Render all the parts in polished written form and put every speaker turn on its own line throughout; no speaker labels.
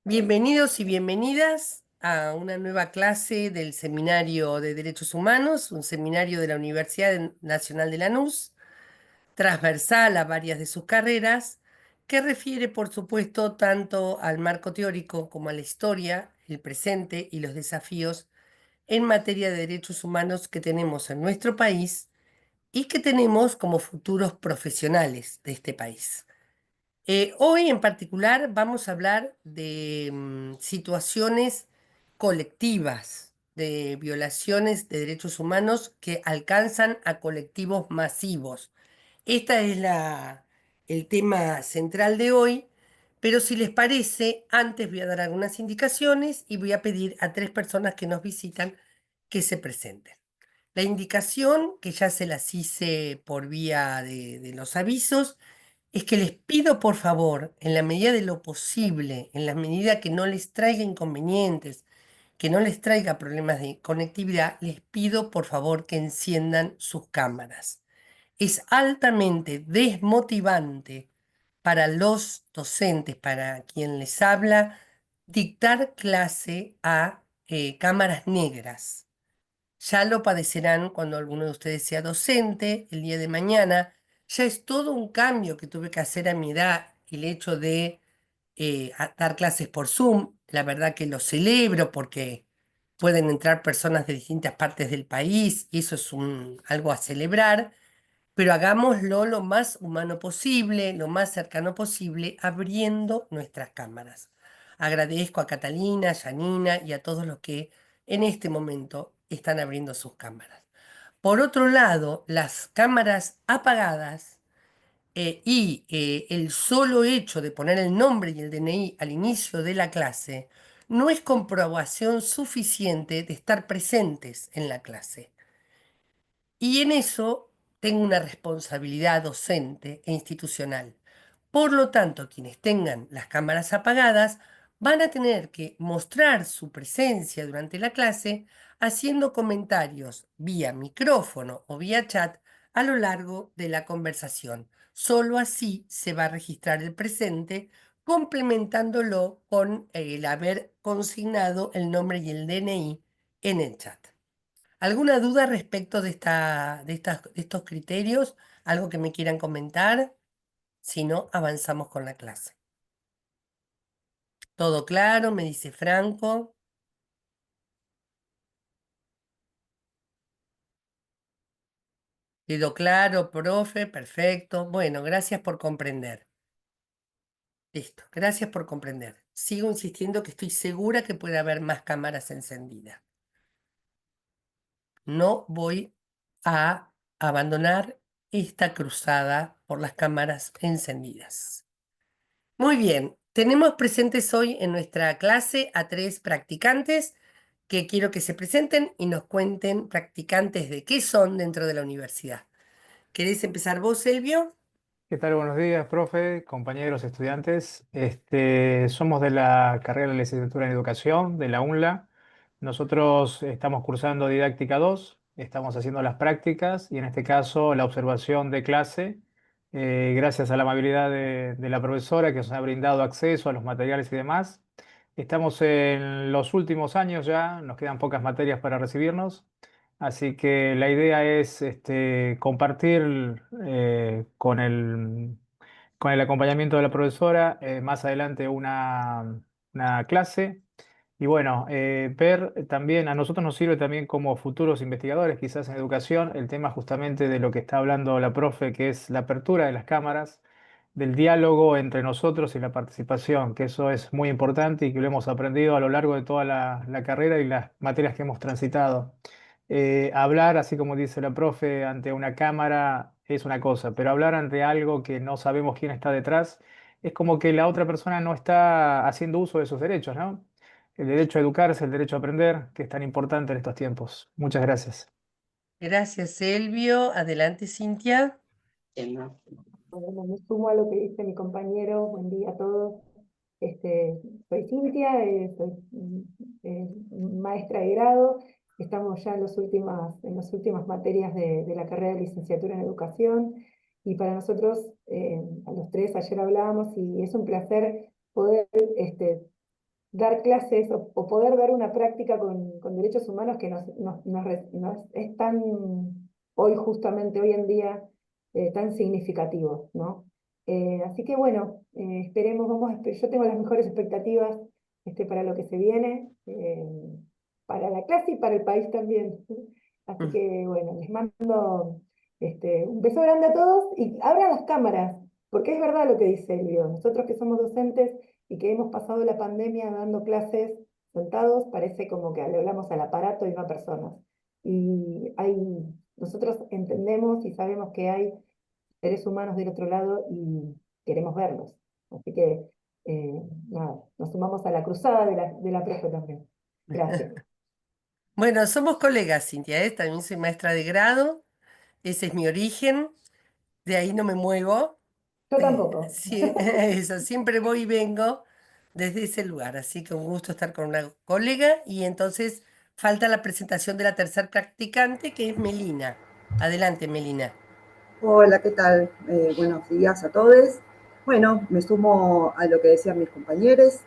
Bienvenidos y bienvenidas a una nueva clase del Seminario de Derechos Humanos, un seminario de la Universidad Nacional de Lanús, transversal a varias de sus carreras, que refiere, por supuesto, tanto al marco teórico como a la historia, el presente y los desafíos en materia de derechos humanos que tenemos en nuestro país y que tenemos como futuros profesionales de este país. Hoy en particular vamos a hablar de situaciones colectivas, de violaciones de derechos humanos que alcanzan a colectivos masivos. Este es el tema central de hoy, pero si les parece, antes voy a dar algunas indicaciones y voy a pedir a tres personas que nos visitan que se presenten. La indicación, que ya se las hice por vía de los avisos, es que les pido por favor, en la medida de lo posible, en la medida que no les traiga inconvenientes, que no les traiga problemas de conectividad, les pido por favor que enciendan sus cámaras. Es altamente desmotivante para los docentes, para quien les habla, dictar clase a cámaras negras. Ya lo padecerán cuando alguno de ustedes sea docente el día de mañana. Ya es todo un cambio que tuve que hacer a mi edad el hecho de dar clases por Zoom. La verdad que lo celebro porque pueden entrar personas de distintas partes del país y eso es algo a celebrar, pero hagámoslo lo más humano posible, lo más cercano posible, abriendo nuestras cámaras. Agradezco a Catalina, a Janina y a todos los que en este momento están abriendo sus cámaras. Por otro lado, las cámaras apagadas y el solo hecho de poner el nombre y el DNI al inicio de la clase no es comprobación suficiente de estar presentes en la clase. Y en eso tengo una responsabilidad docente e institucional. Por lo tanto, quienes tengan las cámaras apagadas van a tener que mostrar su presencia durante la clase haciendo comentarios vía micrófono o vía chat a lo largo de la conversación. Solo así se va a registrar el presente, complementándolo con el haber consignado el nombre y el DNI en el chat. ¿Alguna duda respecto de estos criterios? ¿Algo que me quieran comentar? Si no, avanzamos con la clase. ¿Todo claro? Me dice Franco. ¿Quedó claro, profe? Perfecto. Bueno, gracias por comprender. Listo, gracias por comprender. Sigo insistiendo que estoy segura que puede haber más cámaras encendidas. No voy a abandonar esta cruzada por las cámaras encendidas. Muy bien, tenemos presentes hoy en nuestra clase a tres practicantes que quiero que se presenten y nos cuenten practicantes de qué son dentro de la universidad. ¿Querés empezar vos, Elvio?
¿Qué tal? Buenos días, profe, compañeros, estudiantes. Somos de la carrera de licenciatura en educación de la UNLA. Nosotros estamos cursando didáctica 2, estamos haciendo las prácticas y en este caso la observación de clase. Gracias a la amabilidad de la profesora que nos ha brindado acceso a los materiales y demás. Estamos en los últimos años ya, nos quedan pocas materias para recibirnos. Así que la idea es compartir con el acompañamiento de la profesora más adelante una clase y bueno, ver también, a nosotros nos sirve también como futuros investigadores, quizás en educación, el tema justamente de lo que está hablando la profe, que es la apertura de las cámaras, del diálogo entre nosotros y la participación, que eso es muy importante y que lo hemos aprendido a lo largo de toda la carrera y las materias que hemos transitado. Hablar, así como dice la profe, ante una cámara es una cosa, pero hablar ante algo que no sabemos quién está detrás, es como que la otra persona no está haciendo uso de sus derechos, ¿no? El derecho a educarse, el derecho a aprender, que es tan importante en estos tiempos. Muchas gracias.
Gracias, Elvio. Adelante, Cintia.
Bueno, me sumo a lo que dice mi compañero. Buen día a todos. Soy Cintia, soy maestra de grado. Estamos ya en las últimas materias de la carrera de licenciatura en educación. Y para nosotros, a los tres, ayer hablábamos y es un placer poder dar clases o poder dar una práctica con derechos humanos que es tan, hoy justamente, hoy en día, tan significativo, ¿no? Así que bueno, esperemos, yo tengo las mejores expectativas para lo que se viene, para la clase y para el país también. Así
Mm.
que bueno, les mando un beso grande a todos y abran las cámaras, porque es verdad lo que dice Elvio. Nosotros que somos docentes y que hemos pasado la pandemia dando clases sentados, parece como que le hablamos al aparato y no a personas. Y nosotros entendemos y sabemos que hay seres humanos del otro lado y queremos verlos. Así que, nada, nos sumamos a la cruzada de la profe también. Gracias.
Bueno, somos colegas, Cintia, ¿eh? También soy maestra de grado, ese es mi origen, de ahí no me muevo.
Yo tampoco.
Sí, eso, siempre voy y vengo desde ese lugar, así que un gusto estar con una colega y entonces falta la presentación de la tercer practicante que es Melina. Adelante, Melina.
Hola, ¿qué tal? Buenos días a todos. Bueno, me sumo a lo que decían mis compañeros.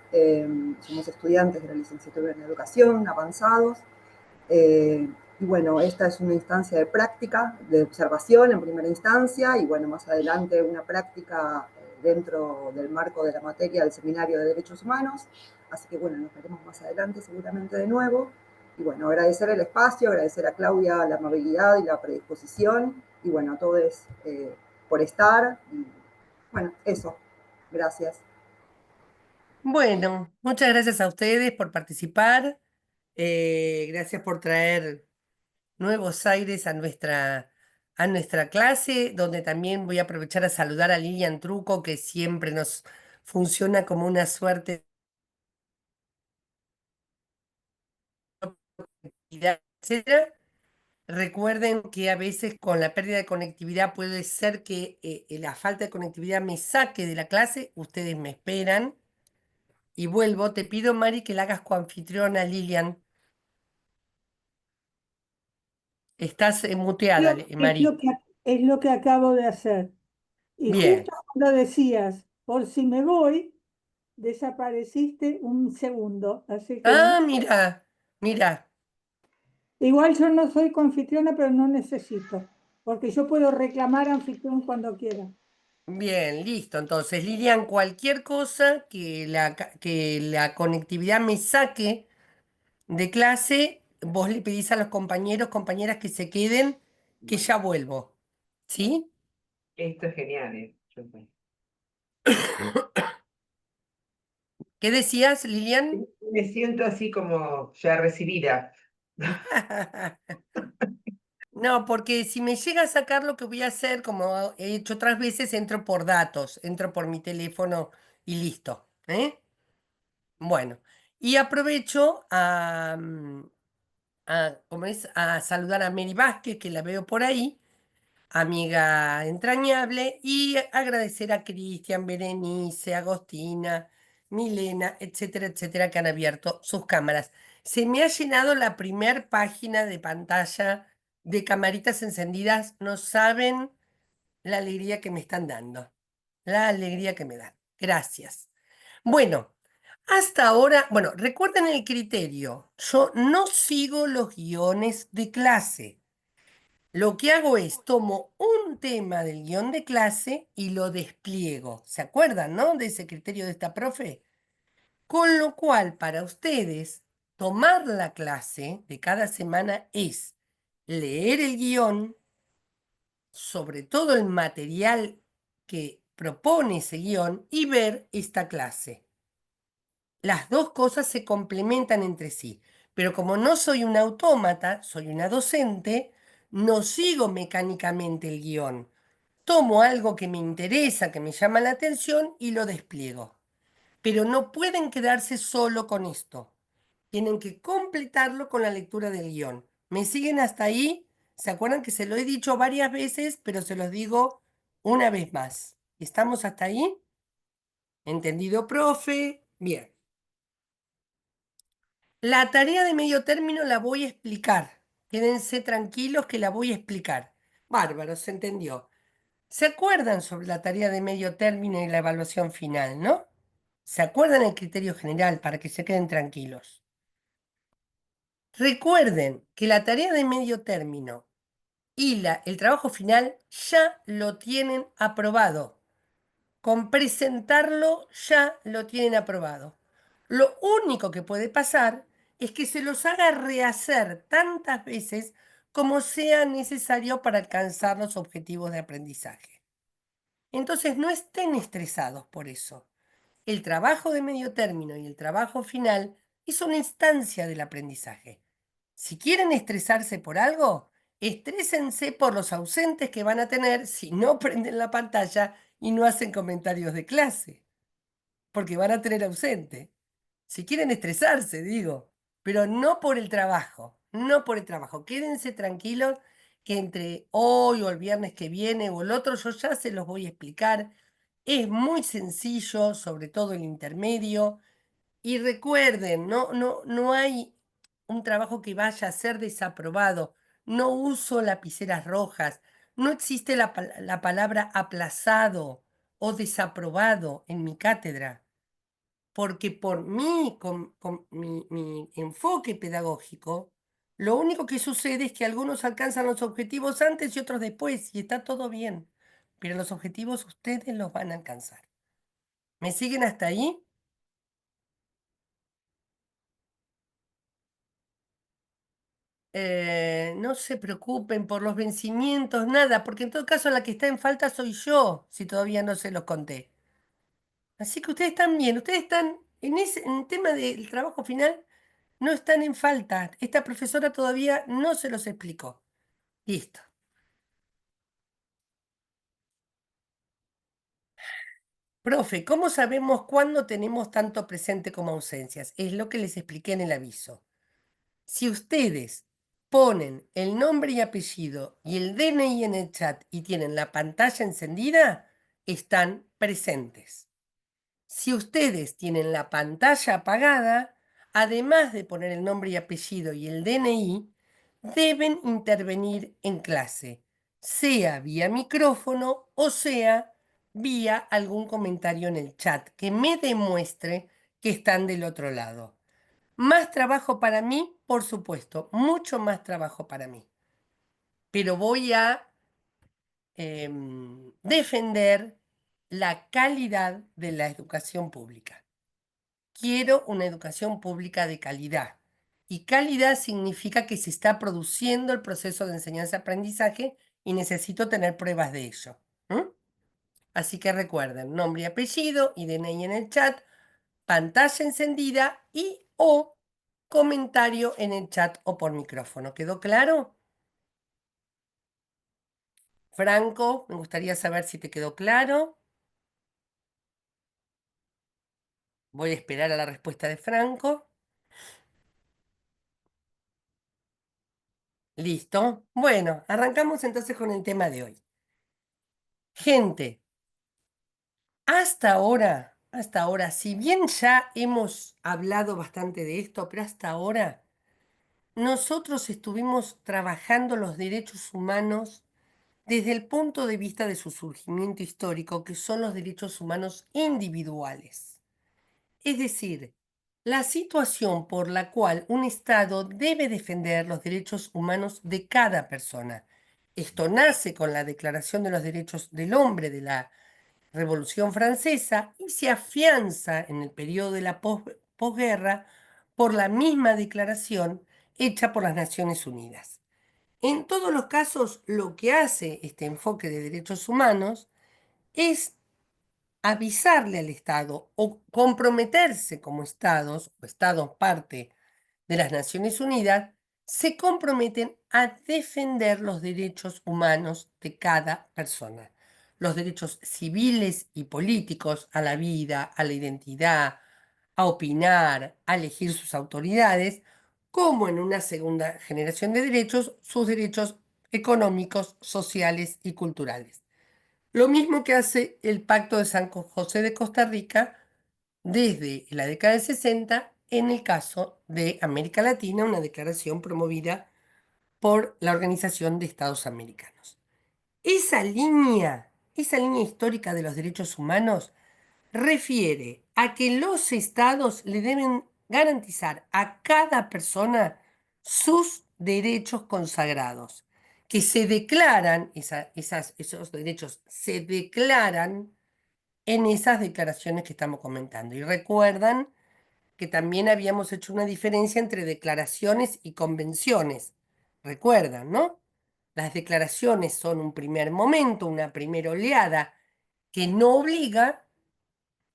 Somos estudiantes de la licenciatura en educación, avanzados. Y bueno, esta es una instancia de práctica, de observación en primera instancia, y bueno, más adelante una práctica dentro del marco de la materia del Seminario de Derechos Humanos. Así que bueno, nos veremos más adelante seguramente de nuevo. Y bueno, agradecer el espacio, agradecer a Claudia la amabilidad y la predisposición, y bueno, a todos por estar. Y bueno, eso. Gracias.
Bueno, muchas gracias a ustedes por participar. Gracias por traer nuevos aires a nuestra clase, donde también voy a aprovechar a saludar a Lilian Truco, que siempre nos funciona como una suerte de etcétera. Recuerden que a veces con la pérdida de conectividad puede ser que la falta de conectividad me saque de la clase. Ustedes me esperan y vuelvo. Te pido, Mari, que la hagas coanfitriona, Lilian. Estás muteada,
Es
Mari.
es lo que acabo de hacer. Y
Bien.
justo cuando decías, por si me voy, desapareciste un segundo. Así que
Ah, mira, mira.
igual yo no soy confitriona, pero no necesito, porque yo puedo reclamar anfitrión cuando quiera.
Bien, listo. Entonces, Lilian, cualquier cosa que la conectividad me saque de clase, vos le pedís a los compañeros, compañeras que se queden, que ya vuelvo. ¿Sí?
Esto es genial,
¿Qué decías, Lilian?
Me siento así como ya recibida.
No, porque si me llega a sacar lo que voy a hacer, como he hecho otras veces, entro por datos, entro por mi teléfono y listo. ¿Eh? Bueno, y aprovecho ¿cómo es? A saludar a Mary Vázquez, que la veo por ahí, amiga entrañable, y agradecer a Cristian, Berenice, Agostina, Milena, etcétera, etcétera, que han abierto sus cámaras. Se me ha llenado la primer página de pantalla de camaritas encendidas. No saben la alegría que me están dando, la alegría que me dan. Gracias. Bueno, hasta ahora, bueno, recuerden el criterio. Yo no sigo los guiones de clase. Lo que hago es tomo un tema del guión de clase y lo despliego. ¿Se acuerdan, no? De ese criterio de esta profe. Con lo cual, para ustedes, tomar la clase de cada semana es leer el guión, sobre todo el material que propone ese guión, y ver esta clase. Las dos cosas se complementan entre sí, pero como no soy un autómata, soy una docente, no sigo mecánicamente el guión. Tomo algo que me interesa, que me llama la atención y lo despliego. Pero no pueden quedarse solo con esto. Tienen que completarlo con la lectura del guión. ¿Me siguen hasta ahí? ¿Se acuerdan que se lo he dicho varias veces, pero se los digo una vez más? ¿Estamos hasta ahí? ¿Entendido, profe? Bien. La tarea de medio término la voy a explicar. Quédense tranquilos que la voy a explicar. Bárbaro, se entendió. ¿Se acuerdan sobre la tarea de medio término y la evaluación final, no? ¿Se acuerdan el criterio general para que se queden tranquilos? Recuerden que la tarea de medio término y el trabajo final ya lo tienen aprobado. Con presentarlo ya lo tienen aprobado. Lo único que puede pasar es que se los haga rehacer tantas veces como sea necesario para alcanzar los objetivos de aprendizaje. Entonces no estén estresados por eso. El trabajo de medio término y el trabajo final es una instancia del aprendizaje. Si quieren estresarse por algo, estrésense por los ausentes que van a tener si no prenden la pantalla y no hacen comentarios de clase, porque van a tener ausente. Si quieren estresarse, digo, pero no por el trabajo, no por el trabajo. Quédense tranquilos que entre hoy o el viernes que viene o el otro yo ya se los voy a explicar. Es muy sencillo, sobre todo el intermedio. Y recuerden, no hay un trabajo que vaya a ser desaprobado. No uso lapiceras rojas. No existe la palabra aplazado o desaprobado en mi cátedra, porque por mi enfoque pedagógico, lo único que sucede es que algunos alcanzan los objetivos antes y otros después, y está todo bien, pero los objetivos ustedes los van a alcanzar. ¿Me siguen hasta ahí? No se preocupen por los vencimientos, nada, porque en todo caso la que está en falta soy yo, si todavía no se los conté. Así que ustedes están bien, ustedes están en el tema del trabajo final, no están en falta. Esta profesora todavía no se los explicó. Listo. Profe, ¿cómo sabemos cuándo tenemos tanto presente como ausencias? Es lo que les expliqué en el aviso. Si ustedes ponen el nombre y apellido y el DNI en el chat y tienen la pantalla encendida, están presentes. Si ustedes tienen la pantalla apagada, además de poner el nombre y apellido y el DNI, deben intervenir en clase, sea vía micrófono o sea vía algún comentario en el chat que me demuestre que están del otro lado. Más trabajo para mí, por supuesto, mucho más trabajo para mí. Pero voy a defender la calidad de la educación pública. Quiero una educación pública de calidad. Y calidad significa que se está produciendo el proceso de enseñanza-aprendizaje y necesito tener pruebas de ello. Así que recuerden, nombre y apellido y DNI en el chat, pantalla encendida y o comentario en el chat o por micrófono. ¿Quedó claro? Franco, me gustaría saber si te quedó claro. Voy a esperar a la respuesta de Franco. Listo. Bueno, arrancamos entonces con el tema de hoy. Gente, hasta ahora, si bien ya hemos hablado bastante de esto, pero hasta ahora nosotros estuvimos trabajando los derechos humanos desde el punto de vista de su surgimiento histórico, que son los derechos humanos individuales. Es decir, la situación por la cual un Estado debe defender los derechos humanos de cada persona. Esto nace con la Declaración de los Derechos del Hombre de la Revolución Francesa y se afianza en el periodo de la posguerra por la misma declaración hecha por las Naciones Unidas. En todos los casos, lo que hace este enfoque de derechos humanos es avisarle al Estado o comprometerse como estados o estados parte de las Naciones Unidas, se comprometen a defender los derechos humanos de cada persona, los derechos civiles y políticos a la vida, a la identidad, a opinar, a elegir sus autoridades, como en una segunda generación de derechos, sus derechos económicos, sociales y culturales. Lo mismo que hace el Pacto de San José de Costa Rica desde la década del 60 en el caso de América Latina, una declaración promovida por la Organización de Estados Americanos. Esa línea histórica de los derechos humanos refiere a que los estados le deben garantizar a cada persona sus derechos consagrados, que se declaran, esos derechos se declaran en esas declaraciones que estamos comentando. Y recuerdan que también habíamos hecho una diferencia entre declaraciones y convenciones. Recuerdan, ¿no? Las declaraciones son un primer momento, una primera oleada que no obliga,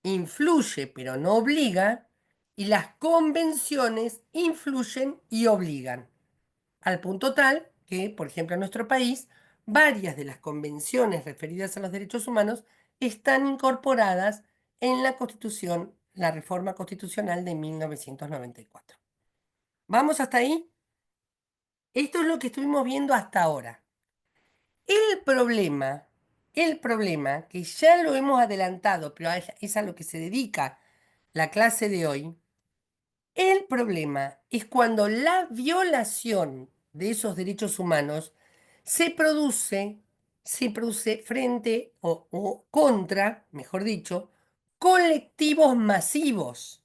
influye pero no obliga, y las convenciones influyen y obligan. Al punto tal que, por ejemplo, en nuestro país, varias de las convenciones referidas a los derechos humanos están incorporadas en la Constitución, la reforma constitucional de 1994. ¿Vamos hasta ahí? Esto es lo que estuvimos viendo hasta ahora. El problema, que ya lo hemos adelantado, pero es a lo que se dedica la clase de hoy, el problema es cuando la violación de esos derechos humanos se produce frente o contra, mejor dicho, colectivos masivos.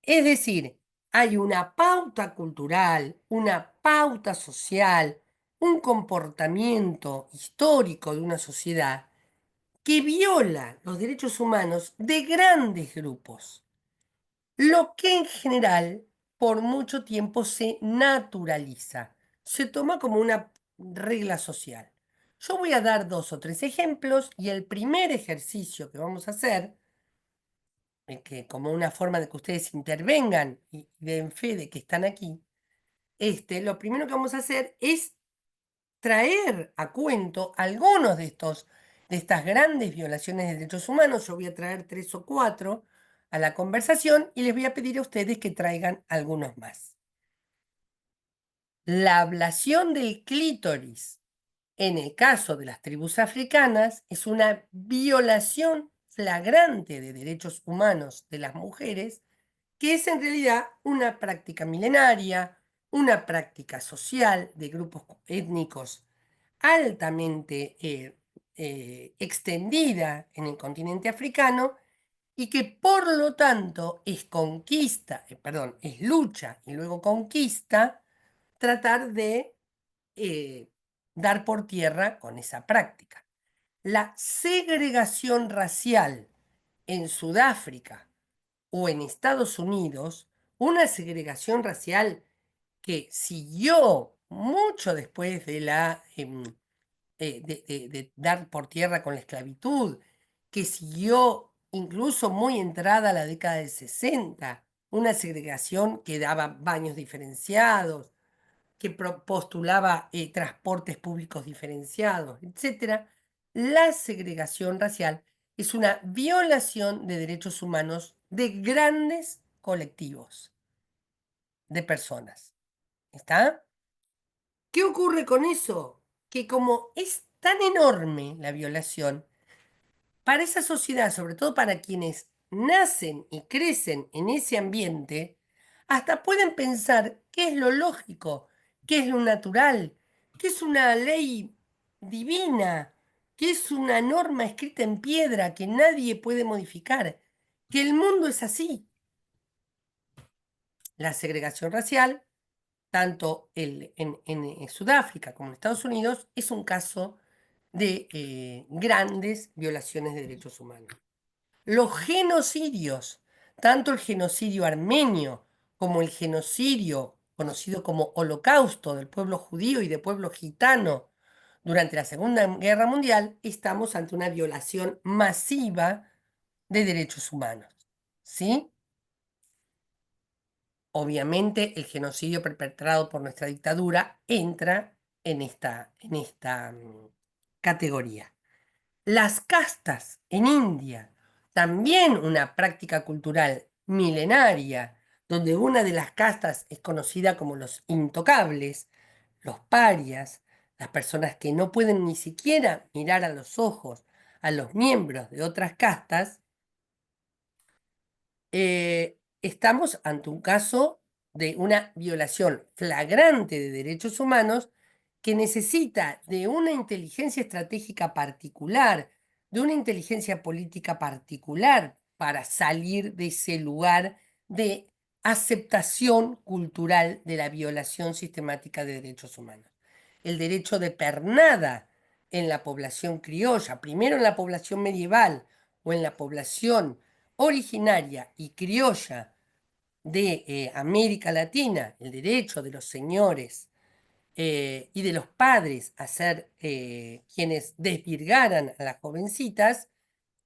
Es decir, hay una pauta cultural, una pauta social, un comportamiento histórico de una sociedad que viola los derechos humanos de grandes grupos, lo que en general por mucho tiempo se naturaliza, se toma como una regla social. Yo voy a dar 2 o 3 ejemplos y el primer ejercicio que vamos a hacer, que como una forma de que ustedes intervengan y den fe de que están aquí, lo primero que vamos a hacer es traer a cuento algunos de estas grandes violaciones de derechos humanos. Yo voy a traer 3 o 4 a la conversación y les voy a pedir a ustedes que traigan algunos más. La ablación del clítoris en el caso de las tribus africanas es una violación flagrante de derechos humanos de las mujeres, que es en realidad una práctica milenaria, una práctica social de grupos étnicos altamente extendida en el continente africano y que por lo tanto es es lucha y luego conquista tratar de dar por tierra con esa práctica. La segregación racial en Sudáfrica o en Estados Unidos, una segregación racial que siguió mucho después de de dar por tierra con la esclavitud, que siguió incluso muy entrada la década del 60, una segregación que daba baños diferenciados, que postulaba transportes públicos diferenciados, etc. La segregación racial es una violación de derechos humanos de grandes colectivos de personas. ¿Está? ¿Qué ocurre con eso? Que como es tan enorme la violación, para esa sociedad, sobre todo para quienes nacen y crecen en ese ambiente, hasta pueden pensar qué es lo lógico, qué es lo natural, qué es una ley divina, qué es una norma escrita en piedra que nadie puede modificar, que el mundo es así. La segregación racial, tanto en Sudáfrica como en Estados Unidos, es un caso de grandes violaciones de derechos humanos. Los genocidios, tanto el genocidio armenio como el genocidio conocido como Holocausto del pueblo judío y del pueblo gitano durante la Segunda Guerra Mundial, estamos ante una violación masiva de derechos humanos. ¿Sí? Obviamente el genocidio perpetrado por nuestra dictadura entra en esta categoría. Las castas en India, también una práctica cultural milenaria, donde una de las castas es conocida como los intocables, los parias, las personas que no pueden ni siquiera mirar a los ojos a los miembros de otras castas. Estamos ante un caso de una violación flagrante de derechos humanos que necesita de una inteligencia estratégica particular, de una inteligencia política particular para salir de ese lugar de aceptación cultural de la violación sistemática de derechos humanos. El derecho de pernada en la población criolla, primero en la población medieval o en la población originaria y criolla de América Latina, el derecho de los señores y de los padres a ser quienes desvirgaran a las jovencitas,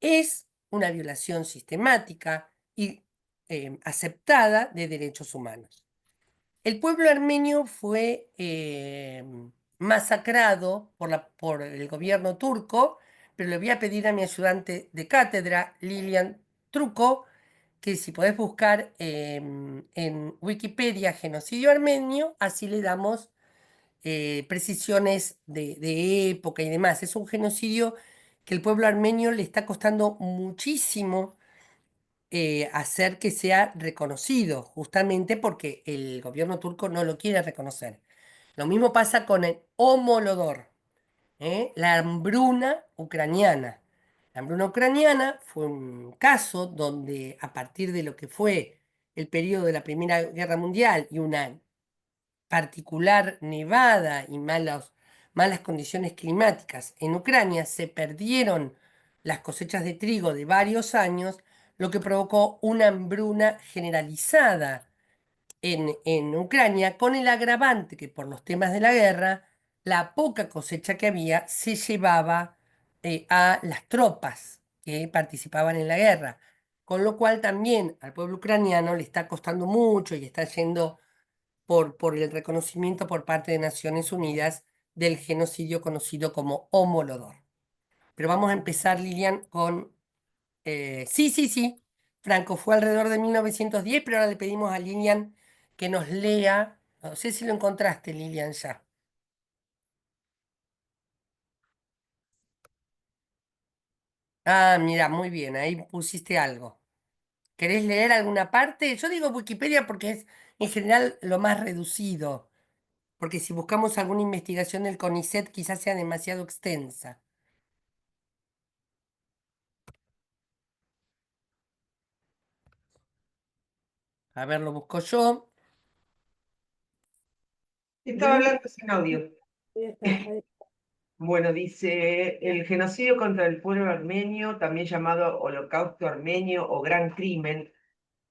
es una violación sistemática y aceptada de derechos humanos. El pueblo armenio fue masacrado por el gobierno turco, pero le voy a pedir a mi ayudante de cátedra, Lilian Truco, que si podés buscar en Wikipedia genocidio armenio, así le damos precisiones de época y demás. Es un genocidio que el pueblo armenio le está costando muchísimo hacer que sea reconocido, justamente porque el gobierno turco no lo quiere reconocer. Lo mismo pasa con el homolodor, la hambruna ucraniana. La hambruna ucraniana fue un caso donde a partir de lo que fue el periodo de la Primera Guerra Mundial y una particular nevada y malas condiciones climáticas en Ucrania, se perdieron las cosechas de trigo de varios años, lo que provocó una hambruna generalizada en Ucrania, con el agravante que por los temas de la guerra, la poca cosecha que había se llevaba a las tropas que participaban en la guerra, con lo cual también al pueblo ucraniano le está costando mucho y está yendo por el reconocimiento por parte de Naciones Unidas del genocidio conocido como Homolodor. Pero vamos a empezar, Lilian, con... sí, sí, sí, Franco fue alrededor de 1910, pero ahora le pedimos a Lilian que nos lea. No sé si lo encontraste, Lilian, ya. Ah, mira, muy bien, ahí pusiste algo. ¿Querés leer alguna parte? Yo digo Wikipedia porque es en general lo más reducido, porque si buscamos alguna investigación del CONICET quizás sea demasiado extensa. A ver, lo busco yo.
Estaba hablando sin audio.
Ahí está, ahí
Bueno, dice, el genocidio contra el pueblo armenio, también llamado Holocausto Armenio o Gran Crimen,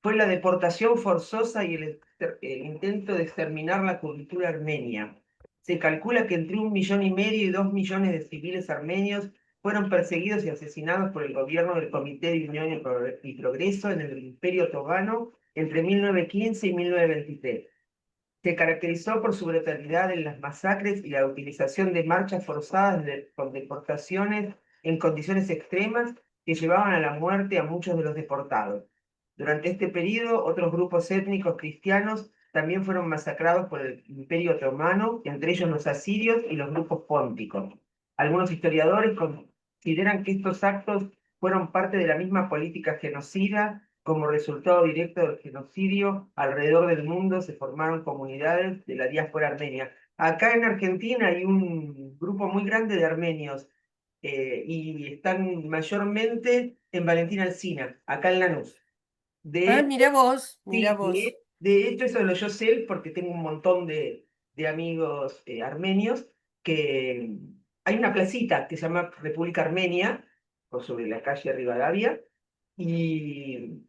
fue la deportación forzosa y el intento de exterminar la cultura armenia. Se calcula que entre 1,5 millones y 2 millones de civiles armenios fueron perseguidos y asesinados por el gobierno del Comité de Unión y Progreso en el Imperio Otomano entre 1915 y 1923. Se caracterizó por su brutalidad en las masacres y la utilización de marchas forzadas con deportaciones en condiciones extremas que llevaban a la muerte a muchos de los deportados. Durante este periodo, otros grupos étnicos cristianos también fueron masacrados por el Imperio Otomano, entre ellos los asirios y los grupos pónticos. Algunos historiadores consideran que estos actos fueron parte de la misma política genocida. Como resultado directo del genocidio, alrededor del mundo se formaron comunidades de la diáspora armenia. Acá en Argentina hay un grupo muy grande de armenios y están mayormente en Valentina Alsina, acá en Lanús. De
Ah,
hecho,
mira vos, mira
sí,
vos.
de hecho eso lo yo sé porque tengo un montón de amigos armenios que hay una placita que se llama República Armenia, o sobre la calle Rivadavia, y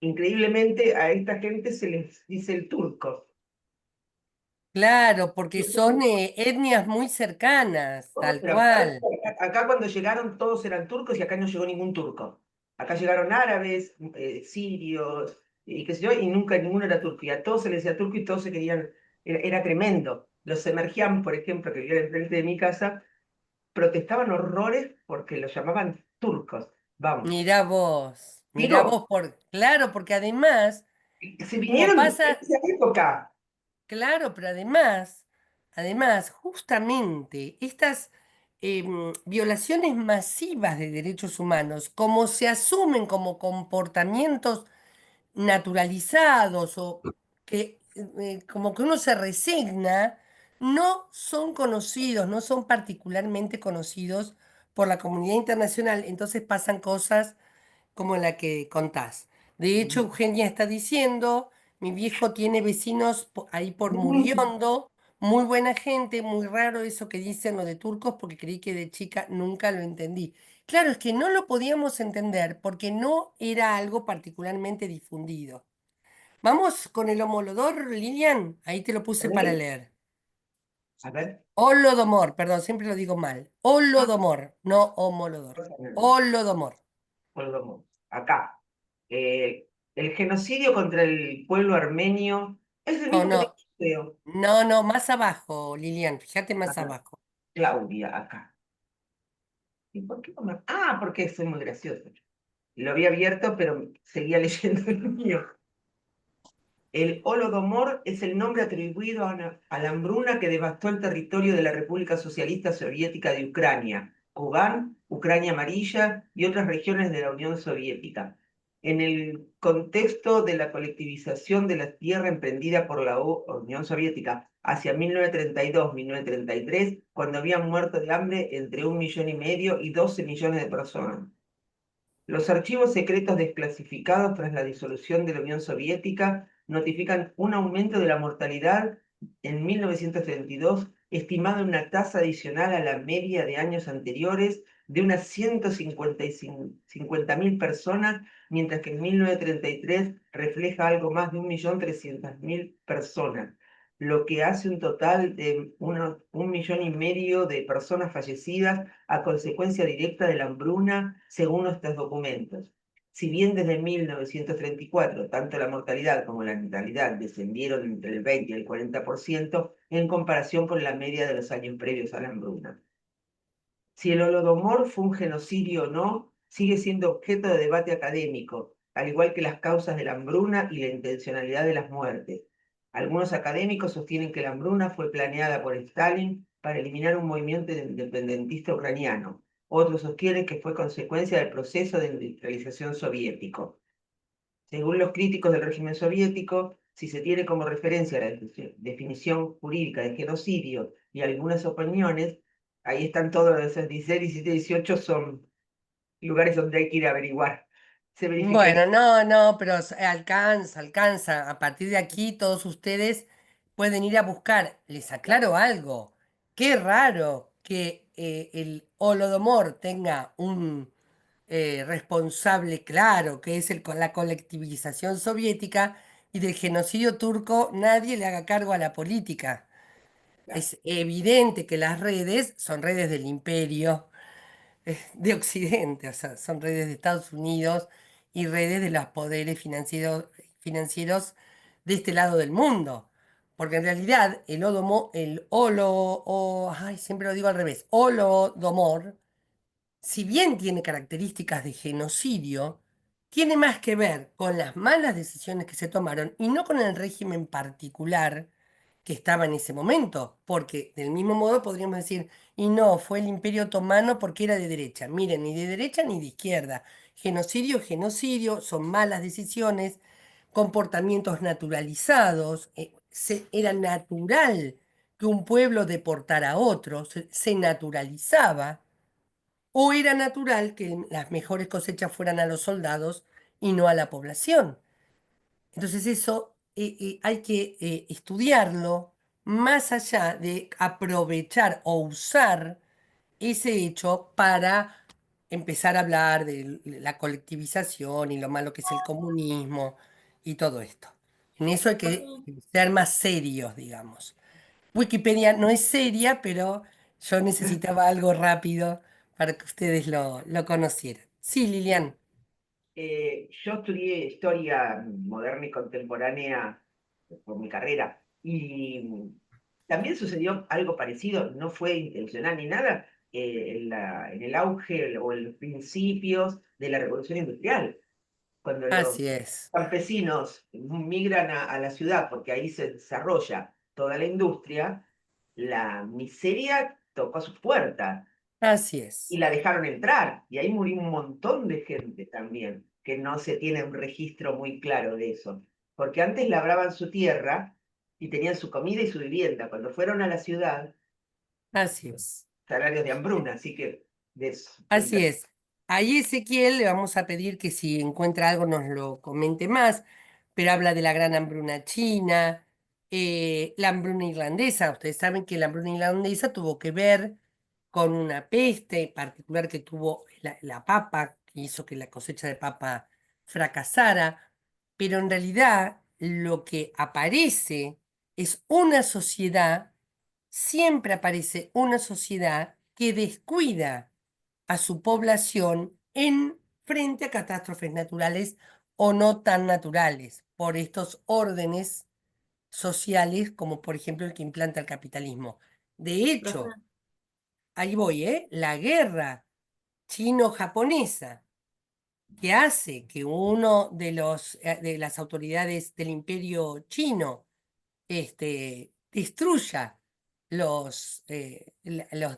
increíblemente a esta gente se les dice el turco.
Claro, porque son etnias muy cercanas, tal
Pero acá,
cual.
acá cuando llegaron todos eran turcos y acá no llegó ningún turco. Acá llegaron árabes, sirios y qué sé yo, y nunca ninguno era turco. Y a todos se les decía turco y todos se querían, era tremendo. Los emergian, por ejemplo, que vivían enfrente de mi casa, protestaban horrores porque los llamaban turcos. Vamos.
Mirá
Digo,
vos, claro, porque además,
se
como
vinieron de
pasa,
esa época.
claro, pero además, justamente estas violaciones masivas de derechos humanos, como se asumen como comportamientos naturalizados o que como que uno se resigna, no son conocidos, no son particularmente conocidos por la comunidad internacional, entonces pasan cosas como la que contás. De hecho, Eugenia está diciendo, mi viejo tiene vecinos ahí por Muriondo, muy buena gente, muy raro eso que dicen lo de turcos, porque creí que de chica nunca lo entendí. Claro, es que no lo podíamos entender porque no era algo particularmente difundido. Vamos con el homolodor, Lilian, ahí te lo puse para
¿Vale?
leer.
A ver.
Holodomor, perdón, siempre lo digo mal.
Ah,
Holodomor, no homolodor. Holodomor.
Volvamos. Acá. El genocidio contra el pueblo armenio es el
No,
mismo que
no,
tengo.
no, no, más abajo, Lilian, fíjate más
Acá.
abajo.
Claudia, acá. ¿Y por qué no me... Ah, porque soy muy gracioso. Lo había abierto, pero seguía leyendo el mío. El Holodomor es el nombre atribuido a la hambruna que devastó el territorio de la República Socialista Soviética de Ucrania, Kubán, Ucrania Amarilla y otras regiones de la Unión Soviética. En el contexto de la colectivización de la tierra emprendida por la Unión Soviética hacia 1932-1933, cuando habían muerto de hambre entre 1,5 millones y 12 millones de personas. Los archivos secretos desclasificados tras la disolución de la Unión Soviética notifican un aumento de la mortalidad en 1932, estimado en una tasa adicional a la media de años anteriores de unas 150.000 personas, mientras que en 1933 refleja algo más de 1.300.000 personas, lo que hace un total de 1,5 millones de personas fallecidas a consecuencia directa de la hambruna, según estos documentos. Si bien desde 1934 tanto la mortalidad como la natalidad descendieron entre el 20 y el 40% en comparación con la media de los años previos a la hambruna. Si el Holodomor fue un genocidio o no, sigue siendo objeto de debate académico, al igual que las causas de la hambruna y la intencionalidad de las muertes. Algunos académicos sostienen que la hambruna fue planeada por Stalin para eliminar un movimiento independentista ucraniano. Otros sostienen que fue consecuencia del proceso de industrialización soviético. Según los críticos del régimen soviético, si se tiene como referencia la definición jurídica de genocidio y algunas opiniones, ahí están todos esos 16, 17, 18 son lugares donde hay que ir a averiguar. Se verifica.
Bueno, no, no, pero alcanza, alcanza. A partir de aquí todos ustedes pueden ir a buscar. Les aclaro algo. Qué raro que el Holodomor tenga un responsable claro, que es la colectivización soviética, y del genocidio turco nadie le haga cargo a la política. Es evidente que las redes son redes del imperio de Occidente, o sea, son redes de Estados Unidos y redes de los poderes financieros de este lado del mundo. Porque en realidad ay, siempre lo digo al revés, Holodomor, si bien tiene características de genocidio, tiene más que ver con las malas decisiones que se tomaron y no con el régimen particular que estaba en ese momento, porque del mismo modo podríamos decir, y no, fue el Imperio Otomano porque era de derecha. Miren, ni de derecha ni de izquierda. Genocidio, genocidio, son malas decisiones, comportamientos naturalizados. Era natural que un pueblo deportara a otro, se naturalizaba. O era natural que las mejores cosechas fueran a los soldados y no a la población. Entonces eso hay que estudiarlo más allá de aprovechar o usar ese hecho para empezar a hablar de la colectivización y lo malo que es el comunismo y todo esto. En eso hay que ser más serios, digamos. Wikipedia no es seria, pero yo necesitaba algo rápido para que ustedes lo conocieran. Sí, Lilian.
Yo estudié historia moderna y contemporánea por mi carrera y también sucedió algo parecido, no fue intencional ni nada, en el auge o en los principios de la revolución industrial, cuando los
Así es,
campesinos migran a la ciudad porque ahí se desarrolla toda la industria, la miseria tocó a sus puertas
así
y
es,
la dejaron entrar. Y ahí murió un montón de gente también, que no se tiene un registro muy claro de eso. Porque antes labraban su tierra y tenían su comida y su vivienda. Cuando fueron a la ciudad,
así es.
salarios de hambruna. Así que de eso.
Así es. Ahí Ezequiel le vamos a pedir que si encuentra algo nos lo comente más, pero habla de la gran hambruna china, la hambruna irlandesa. Ustedes saben que la hambruna irlandesa tuvo que ver con una peste particular que tuvo la papa, que hizo que la cosecha de papa fracasara, pero en realidad lo que aparece es una sociedad, siempre aparece una sociedad que descuida a su población en frente a catástrofes naturales o no tan naturales, por estos órdenes sociales como por ejemplo el que implanta el capitalismo. De hecho, ahí voy, la guerra chino-japonesa que hace que uno de las autoridades del imperio chino destruya los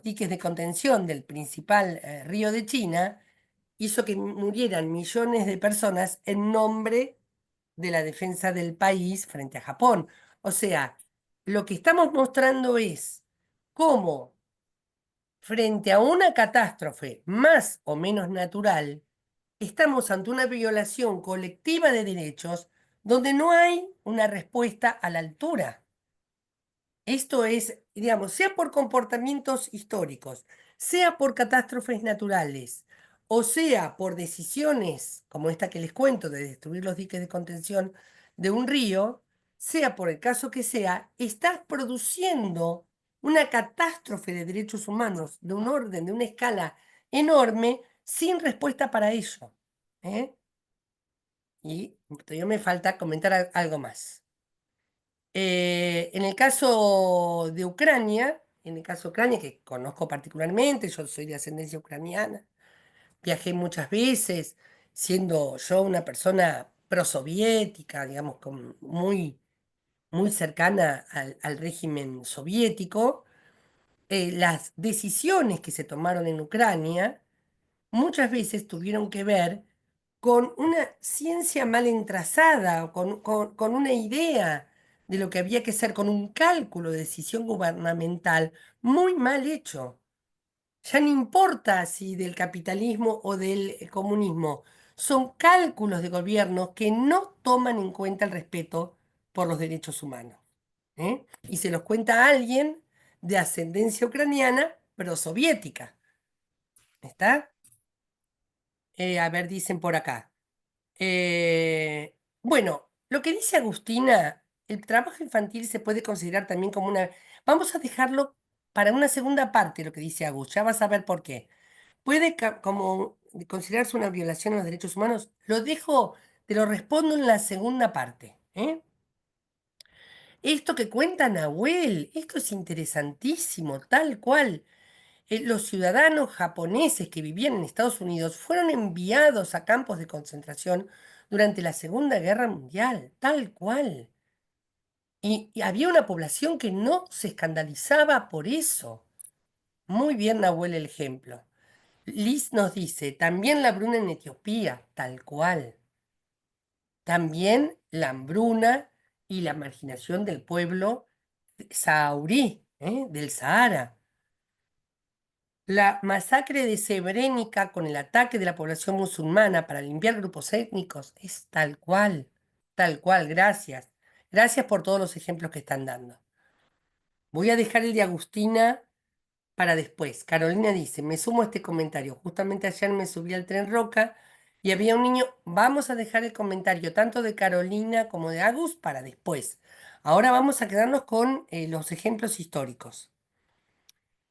diques de contención del principal río de China, hizo que murieran millones de personas en nombre de la defensa del país frente a Japón. O sea, lo que estamos mostrando es cómo frente a una catástrofe más o menos natural, estamos ante una violación colectiva de derechos donde no hay una respuesta a la altura. Esto es, digamos, sea por comportamientos históricos, sea por catástrofes naturales, o sea por decisiones como esta que les cuento de destruir los diques de contención de un río, sea por el caso que sea, estás produciendo una catástrofe de derechos humanos de un orden, de una escala enorme, sin respuesta para ello. ¿eh? Y todavía me falta comentar algo más. En el caso de Ucrania, que conozco particularmente, yo soy de ascendencia ucraniana, viajé muchas veces, siendo yo una persona prosoviética, digamos, muy cercana al régimen soviético. Las decisiones que se tomaron en Ucrania muchas veces tuvieron que ver con una ciencia mal entrazada, o con una idea de lo que había que ser, con un cálculo de decisión gubernamental muy mal hecho. Ya no importa si del capitalismo o del comunismo, son cálculos de gobiernos que no toman en cuenta el respeto por los derechos humanos. Y se los cuenta a alguien de ascendencia ucraniana, pero soviética. ¿Está? A ver, dicen por acá. Bueno, lo que dice Agustina, el trabajo infantil se puede considerar también como una... Vamos a dejarlo para una segunda parte, lo que dice Agus, ya vas a ver por qué. ¿Puede como considerarse una violación a los derechos humanos? Lo dejo, te lo respondo en la segunda parte. Esto que cuenta Nahuel, esto es interesantísimo, tal cual. Los ciudadanos japoneses que vivían en Estados Unidos fueron enviados a campos de concentración durante la Segunda Guerra Mundial, tal cual. Y había una población que no se escandalizaba por eso. Muy bien, Nahuel, el ejemplo. Liz nos dice, también la hambruna en Etiopía, tal cual. También la hambruna y la marginación del pueblo sahaurí, del Sahara. La masacre de Srebrenica con el ataque de la población musulmana para limpiar grupos étnicos es tal cual, gracias. Gracias por todos los ejemplos que están dando. Voy a dejar el de Agustina para después. Carolina dice, me sumo a este comentario. Justamente ayer me subí al tren Roca y había un niño. Vamos a dejar el comentario tanto de Carolina como de Agus para después. Ahora vamos a quedarnos con los ejemplos históricos.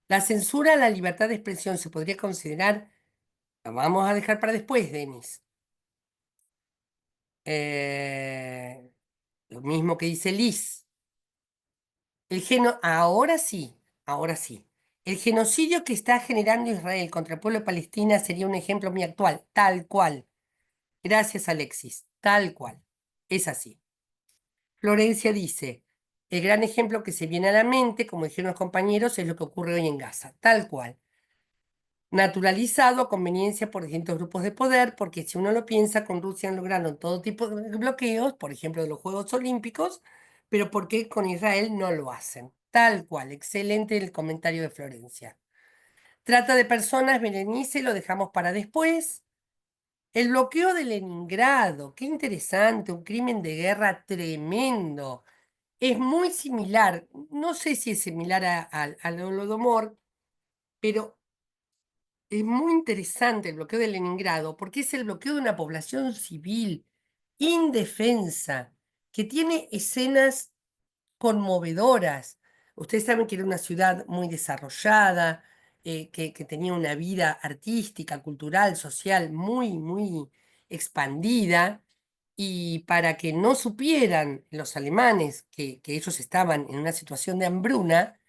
La censura a la libertad de expresión se podría considerar, la vamos a dejar para después, Denis. Lo mismo que dice Liz. Ahora sí, ahora sí. El genocidio que está generando Israel contra el pueblo de Palestina sería un ejemplo muy actual, tal cual. Gracias, Alexis, tal cual. Es así. Florencia dice, el gran ejemplo que se viene a la mente, como dijeron los compañeros, es lo que ocurre hoy en Gaza, tal cual. Naturalizado a conveniencia por distintos grupos de poder, porque si uno lo piensa, con Rusia lograron todo tipo de bloqueos, por ejemplo, de los Juegos Olímpicos, pero ¿por qué con Israel no lo hacen? Tal cual, excelente el comentario de Florencia. Trata de personas, Berenice, lo dejamos para después. El bloqueo de Leningrado, qué interesante, un crimen de guerra tremendo. Es muy similar, no sé si es similar al Holodomor, pero es muy interesante el bloqueo de Leningrado porque es el bloqueo de una población civil indefensa que tiene escenas conmovedoras. Ustedes saben que era una ciudad muy desarrollada, que tenía una vida artística, cultural, social muy expandida, y para que no supieran los alemanes que ellos estaban en una situación de hambruna,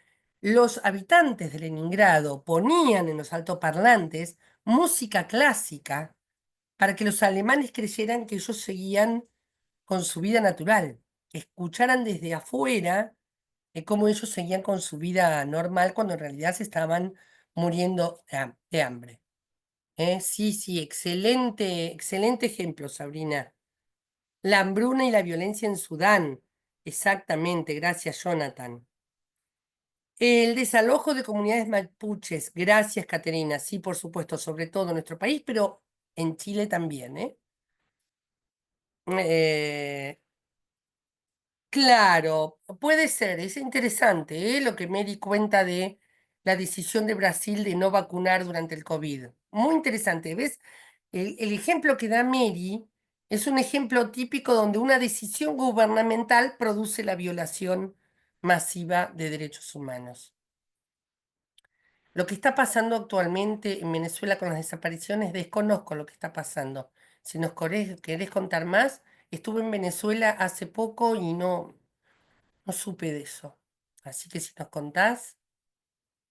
los habitantes de Leningrado ponían en los altoparlantes música clásica para que los alemanes creyeran que ellos seguían con su vida natural, que escucharan desde afuera cómo ellos seguían con su vida normal cuando en realidad se estaban muriendo de hambre. Sí, sí, excelente, excelente ejemplo, Sabrina. La hambruna y la violencia en Sudán. Exactamente, gracias, Jonathan. El desalojo de comunidades mapuches. Gracias, Caterina. Sí, por supuesto, sobre todo en nuestro país, pero en Chile también, ¿eh? Eh, Claro, puede ser, es interesante, lo que Mary cuenta de la decisión de Brasil de no vacunar durante el COVID. Muy interesante, ¿ves? El ejemplo que da Mary es un ejemplo típico donde una decisión gubernamental produce la violación masiva de derechos humanos. Lo que está pasando actualmente en Venezuela con las desapariciones, desconozco lo que está pasando. Si nos querés contar más, estuve en Venezuela hace poco y no supe de eso. Así que si nos contás,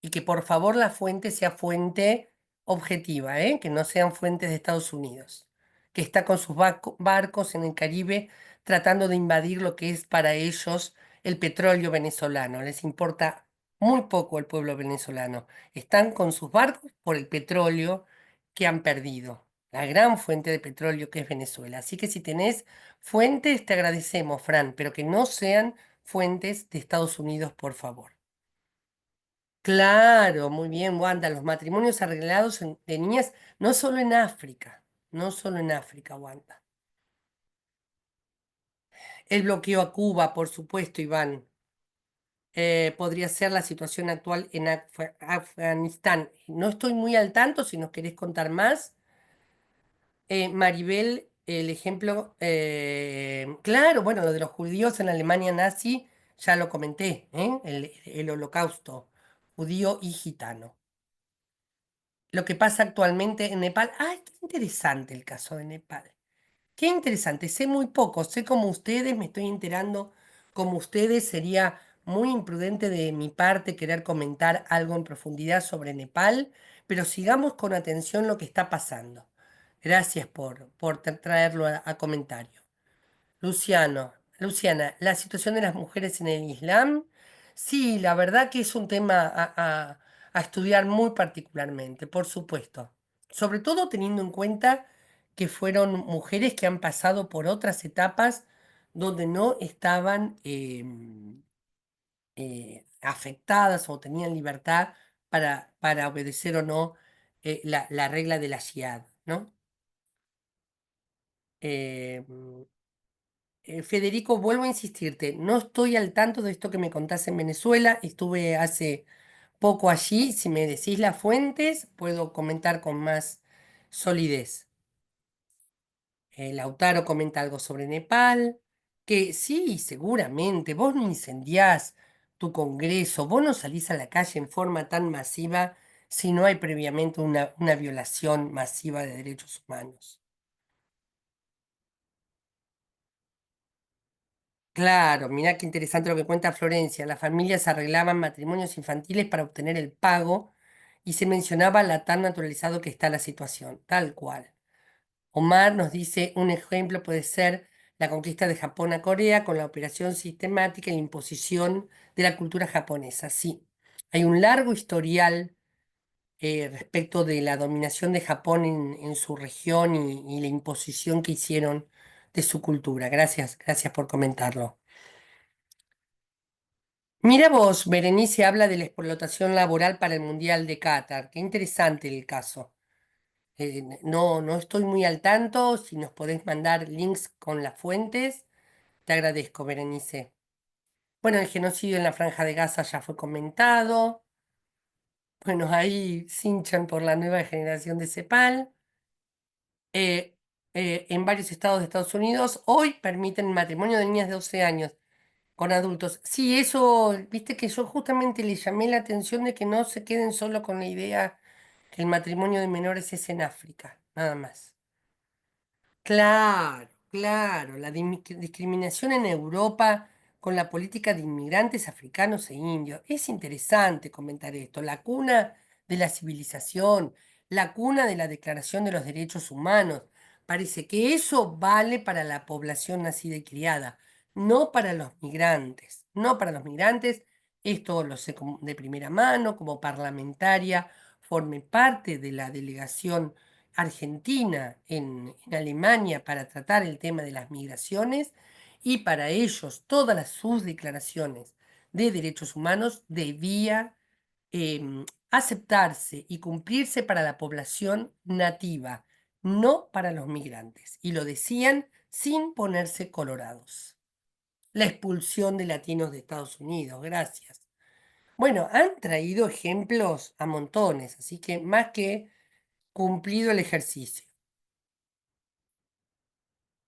y que por favor la fuente sea fuente objetiva, ¿eh? Que no sean fuentes de Estados Unidos, que está con sus barcos en el Caribe tratando de invadir lo que es para ellos el petróleo venezolano. Les importa muy poco el pueblo venezolano. Están con sus barcos por el petróleo que han perdido, la gran fuente de petróleo que es Venezuela. Así que si tenés fuentes, te agradecemos, Fran, pero que no sean fuentes de Estados Unidos, por favor. Claro, muy bien, Wanda. Los matrimonios arreglados de niñas, no solo en África, no solo en África, Wanda. El bloqueo a Cuba, por supuesto, Iván. Podría ser la situación actual en Afganistán. No estoy muy al tanto, si nos querés contar más. Maribel, el ejemplo, claro, bueno, lo de los judíos en Alemania nazi, ya lo comenté, ¿eh? El holocausto judío y gitano. Lo que pasa actualmente en Nepal. ¡Ay, qué interesante el caso de Nepal! Qué interesante, sé muy poco, sé como ustedes, me estoy enterando como ustedes, sería muy imprudente de mi parte querer comentar algo en profundidad sobre Nepal, pero sigamos con atención lo que está pasando. Gracias por traerlo a comentario. Luciana, la situación de las mujeres en el Islam, sí, la verdad que es un tema a estudiar muy particularmente, por supuesto. Sobre todo teniendo en cuenta que fueron mujeres que han pasado por otras etapas donde no estaban afectadas o tenían libertad para obedecer o no la regla de la Shihad, ¿no? Eh, Federico, vuelvo a insistirte, no estoy al tanto de esto que me contás en Venezuela, estuve hace poco allí, si me decís las fuentes, puedo comentar con más solidez. Lautaro comenta algo sobre Nepal, que sí, seguramente, vos no incendiás tu congreso, vos no salís a la calle en forma tan masiva si no hay previamente una violación masiva de derechos humanos. Claro, mirá qué interesante lo que cuenta Florencia. Las familias arreglaban matrimonios infantiles para obtener el pago y se mencionaba la tan naturalizado que está la situación, tal cual. Omar nos dice, un ejemplo puede ser la conquista de Japón a Corea con la operación sistemática y la imposición de la cultura japonesa. Sí, hay un largo historial respecto de la dominación de Japón en su región y la imposición que hicieron de su cultura. Gracias, gracias por comentarlo. Mira vos, Berenice habla de la explotación laboral para el Mundial de Qatar. Qué interesante el caso. No estoy muy al tanto. Si nos podés mandar links con las fuentes, te agradezco, Berenice. Bueno, el genocidio en la Franja de Gaza ya fue comentado. Bueno, ahí cinchan por la nueva generación de CEPAL. Eh, en varios estados de Estados Unidos hoy permiten el matrimonio de niñas de 12 años con adultos. Sí, eso, viste que yo justamente le llamé la atención de que no se queden solo con la idea que el matrimonio de menores es en África, nada más. Claro, claro, la discriminación en Europa con la política de inmigrantes africanos e indios. Es interesante comentar esto. La cuna de la civilización, la cuna de la Declaración de los Derechos Humanos. Parece que eso vale para la población nacida y criada, no para los migrantes. No para los migrantes. Esto lo sé de primera mano, como parlamentaria, formé parte de la delegación Argentina en Alemania para tratar el tema de las migraciones y para ellos todas sus declaraciones de derechos humanos debía aceptarse y cumplirse para la población nativa, no para los migrantes. Y lo decían sin ponerse colorados. La expulsión de latinos de Estados Unidos, gracias. Bueno, han traído ejemplos a montones, así que más que cumplido el ejercicio.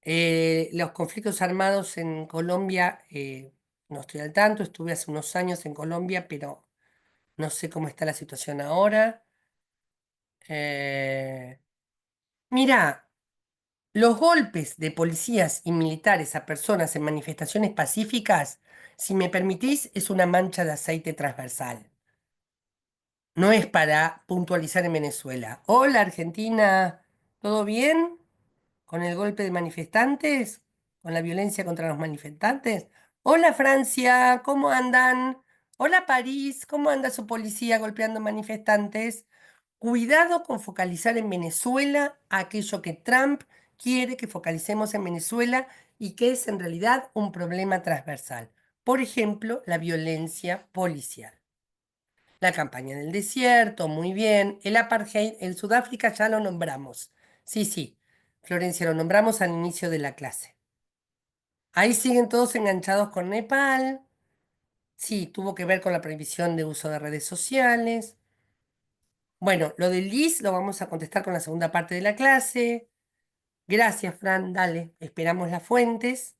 Los conflictos armados en Colombia, no estoy al tanto, estuve hace unos años en Colombia, pero no sé cómo está la situación ahora. Eh, Mira, los golpes de policías y militares a personas en manifestaciones pacíficas, si me permitís, es una mancha de aceite transversal. No es para puntualizar en Venezuela. Hola Argentina, ¿todo bien? ¿Con el golpe de manifestantes? ¿Con la violencia contra los manifestantes? Hola Francia, ¿cómo andan? Hola París, ¿cómo anda su policía golpeando manifestantes? Cuidado con focalizar en Venezuela aquello que Trump quiere que focalicemos en Venezuela y que es en realidad un problema transversal. Por ejemplo, la violencia policial. La campaña del desierto, muy bien. El apartheid en Sudáfrica ya lo nombramos. Sí, sí, Florencia, lo nombramos al inicio de la clase. Ahí siguen todos enganchados con Nepal. Sí, tuvo que ver con la prohibición de uso de redes sociales. Bueno, lo del Liz lo vamos a contestar con la segunda parte de la clase. Gracias, Fran. Dale, esperamos las fuentes.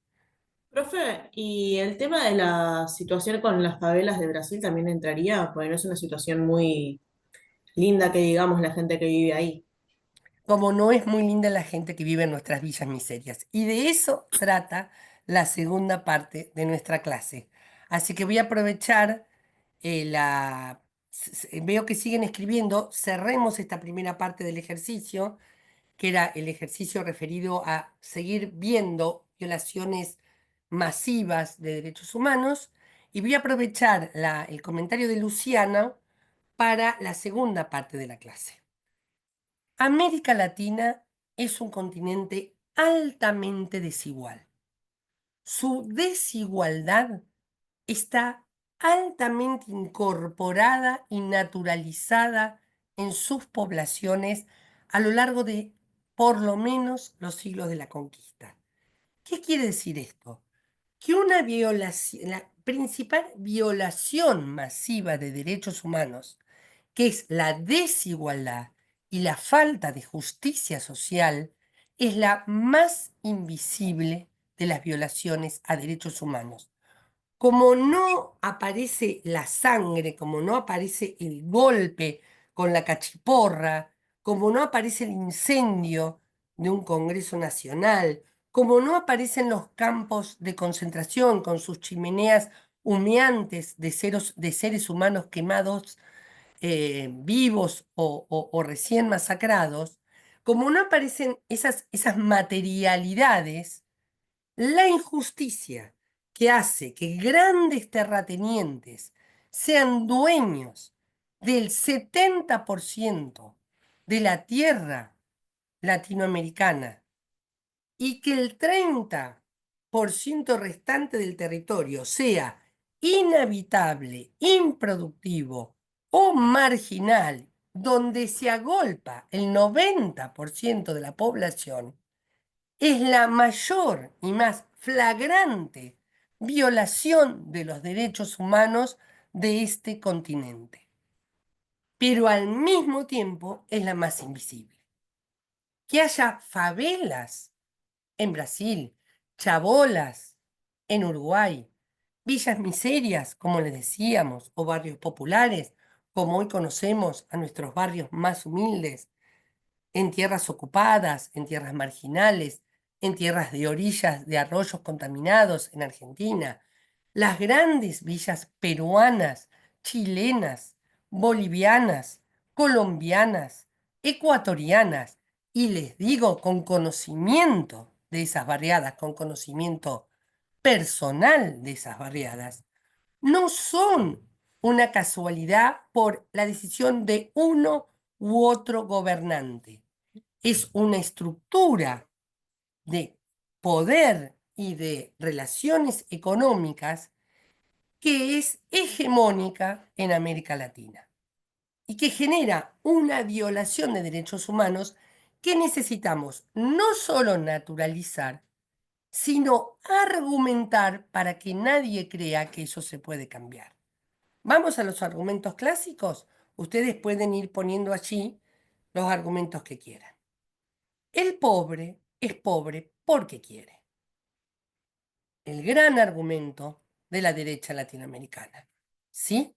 Profe, ¿y el tema de la situación con las favelas de Brasil también entraría? Porque no es una situación muy linda que digamos la gente que vive ahí.
Como no es muy linda la gente que vive en nuestras villas miserias. Y de eso trata la segunda parte de nuestra clase. Así que voy a aprovechar veo que siguen escribiendo, cerremos esta primera parte del ejercicio, que era el ejercicio referido a seguir viendo violaciones masivas de derechos humanos, y voy a aprovechar el comentario de Luciana para la segunda parte de la clase. América Latina es un continente altamente desigual. Su desigualdad está altamente incorporada y naturalizada en sus poblaciones a lo largo de por lo menos los siglos de la conquista. ¿Qué quiere decir esto? Que una violación, la principal violación masiva de derechos humanos, que es la desigualdad y la falta de justicia social, es la más invisible de las violaciones a derechos humanos. Como no aparece la sangre, como no aparece el golpe con la cachiporra, como no aparece el incendio de un Congreso Nacional, como no aparecen los campos de concentración con sus chimeneas humeantes de seres humanos quemados vivos o recién masacrados, como no aparecen esas materialidades, la injusticia que hace que grandes terratenientes sean dueños del 70% de la tierra latinoamericana y que el 30% restante del territorio sea inhabitable, improductivo o marginal, donde se agolpa el 90% de la población, es la mayor y más flagrante violación de los derechos humanos de este continente. Pero al mismo tiempo es la más invisible. Que haya favelas en Brasil, chabolas en Uruguay, villas miserias, como les decíamos, o barrios populares, como hoy conocemos a nuestros barrios más humildes, en tierras ocupadas, en tierras marginales, en tierras de orillas de arroyos contaminados en Argentina, las grandes villas peruanas, chilenas, bolivianas, colombianas, ecuatorianas, y les digo con conocimiento de esas barriadas, con conocimiento personal de esas barriadas, no son una casualidad por la decisión de uno u otro gobernante. Es una estructura de poder y de relaciones económicas que es hegemónica en América Latina y que genera una violación de derechos humanos que necesitamos no solo naturalizar, sino argumentar para que nadie crea que eso se puede cambiar. Vamos a los argumentos clásicos. Ustedes pueden ir poniendo allí los argumentos que quieran. El pobre es pobre porque quiere. El gran argumento de la derecha latinoamericana. ¿Sí?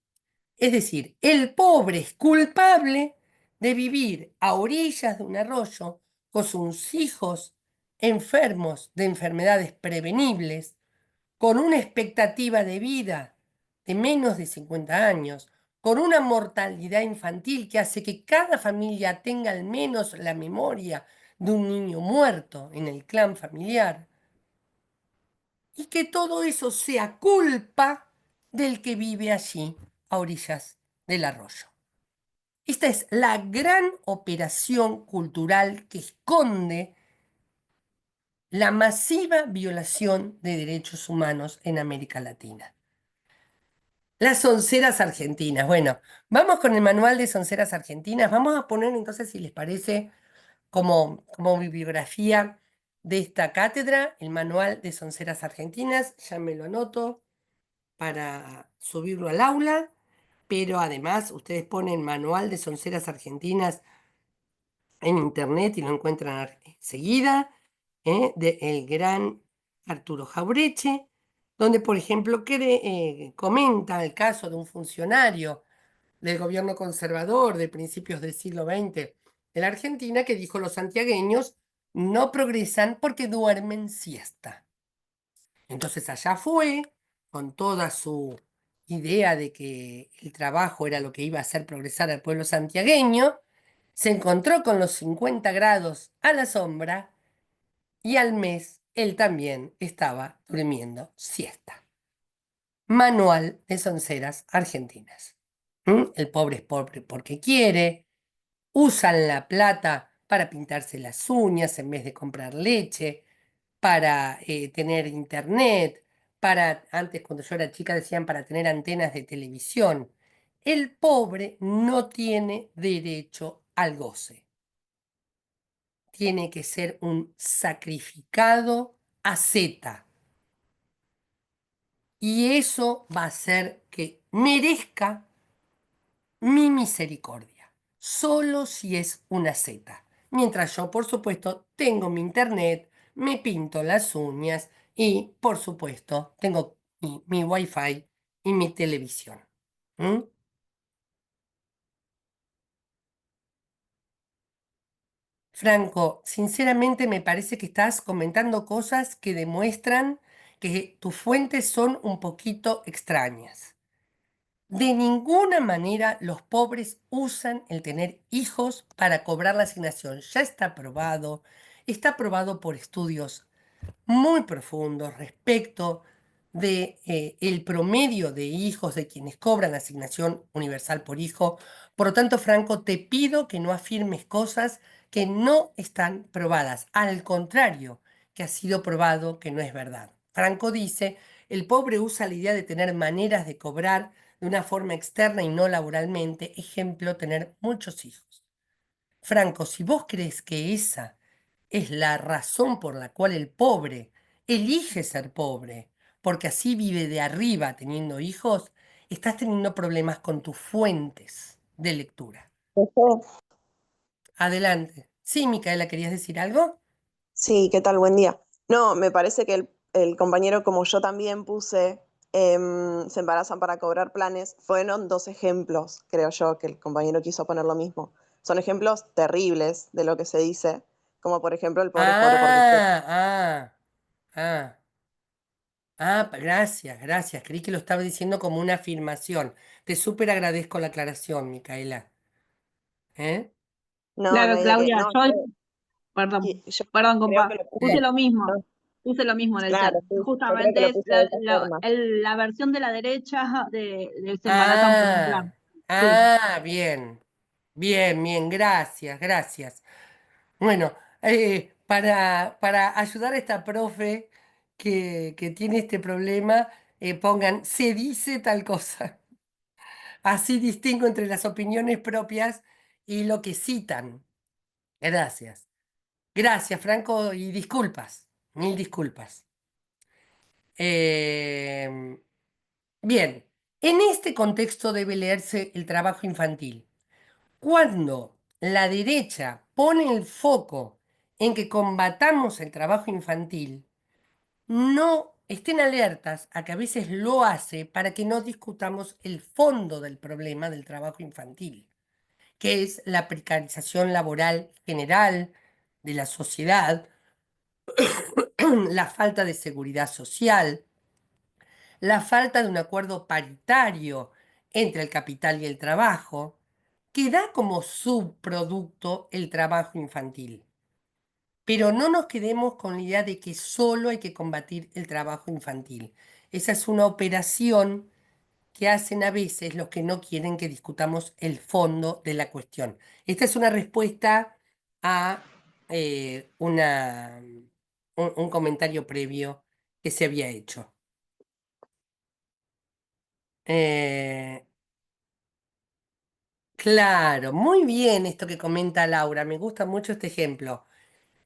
Es decir, el pobre es culpable de vivir a orillas de un arroyo con sus hijos enfermos de enfermedades prevenibles, con una expectativa de vida de menos de 50 años, con una mortalidad infantil que hace que cada familia tenga al menos la memoria de un niño muerto en el clan familiar, y que todo eso sea culpa del que vive allí a orillas del arroyo. Esta es la gran operación cultural que esconde la masiva violación de derechos humanos en América Latina. Las sonceras argentinas. Bueno, vamos con el manual de sonceras argentinas. Vamos a poner entonces, si les parece, como bibliografía de esta cátedra, el manual de sonceras argentinas. Ya me lo anoto para subirlo al aula, pero además ustedes ponen manual de sonceras argentinas en internet y lo encuentran enseguida, de el gran Arturo Jaureche, donde, por ejemplo, comenta el caso de un funcionario del gobierno conservador de principios del siglo XX de la Argentina que dijo: los santiagueños no progresan porque duermen siesta. Entonces allá fue, con toda su idea de que el trabajo era lo que iba a hacer progresar al pueblo santiagueño, se encontró con los 50 grados a la sombra y al mes él también estaba durmiendo siesta. Manual de sonceras argentinas. El pobre es pobre porque quiere, usan la plata para pintarse las uñas en vez de comprar leche, para tener internet, antes cuando yo era chica decían para tener antenas de televisión. El pobre no tiene derecho al goce. Tiene que ser un sacrificado asceta. Y eso va a hacer que merezca mi misericordia, solo si es una asceta. Mientras yo, por supuesto, tengo mi internet, me pinto las uñas y, por supuesto, tengo mi wifi y mi televisión. ¿Mm? Franco, sinceramente me parece que estás comentando cosas que demuestran que tus fuentes son un poquito extrañas. De ninguna manera los pobres usan el tener hijos para cobrar la asignación. Ya está probado por estudios muy profundos respecto de el promedio de hijos de quienes cobran asignación universal por hijo. Por lo tanto, Franco, te pido que no afirmes cosas que no están probadas. Al contrario, que ha sido probado que no es verdad. Franco dice El pobre usa la idea de tener maneras de cobrar de una forma externa y no laboralmente. Ejemplo, tener muchos hijos. Franco, si vos crees que esa es la razón por la cual el pobre elige ser pobre, porque así vive de arriba teniendo hijos, estás teniendo problemas con tus fuentes de lectura. Adelante. Sí, Micaela, ¿querías decir algo?
Sí, ¿qué tal? Buen día. No, me parece que el compañero, como yo también puse, se embarazan para cobrar planes, fueron dos ejemplos, creo yo, que el compañero quiso poner lo mismo. Son ejemplos terribles de lo que se dice, como por ejemplo el pobre es pobre porque quiere.
Ah, ah, gracias, gracias. Creí que lo estaba diciendo como una afirmación. Te súper agradezco la aclaración, Micaela. ¿Eh?
No, no
Claro,
hay de qué.
Claudia,
No,
perdón,
yo
perdón,
creo que
compa,
lo
puse
puse.
lo mismo,
No,
puse lo mismo en el chat.
claro, sí, yo creo que
Justamente
lo
es
puse de esa forma.
la versión de la derecha de se embarazan por un
Ah,
plan. Sí.
bien, bien, bien, gracias, gracias. Bueno, para ayudar a esta profe que tiene este problema, pongan, se dice tal cosa. Así distingo entre las opiniones propias y lo que citan. Gracias. Gracias, Franco, y disculpas, mil disculpas. Em, Bien, en este contexto debe leerse el trabajo infantil. Cuando la derecha pone el foco en que combatamos el trabajo infantil, no estén alertas a que a veces lo hace para que no discutamos el fondo del problema del trabajo infantil, que es la precarización laboral general de la sociedad, la falta de seguridad social, la falta de un acuerdo paritario entre el capital y el trabajo, que da como subproducto el trabajo infantil. Pero no nos quedemos con la idea de que solo hay que combatir el trabajo infantil. Esa es una operación que hacen a veces los que no quieren que discutamos el fondo de la cuestión. Esta es una respuesta a un comentario previo que se había hecho. Eh, claro, muy bien esto que comenta Laura, me gusta mucho este ejemplo.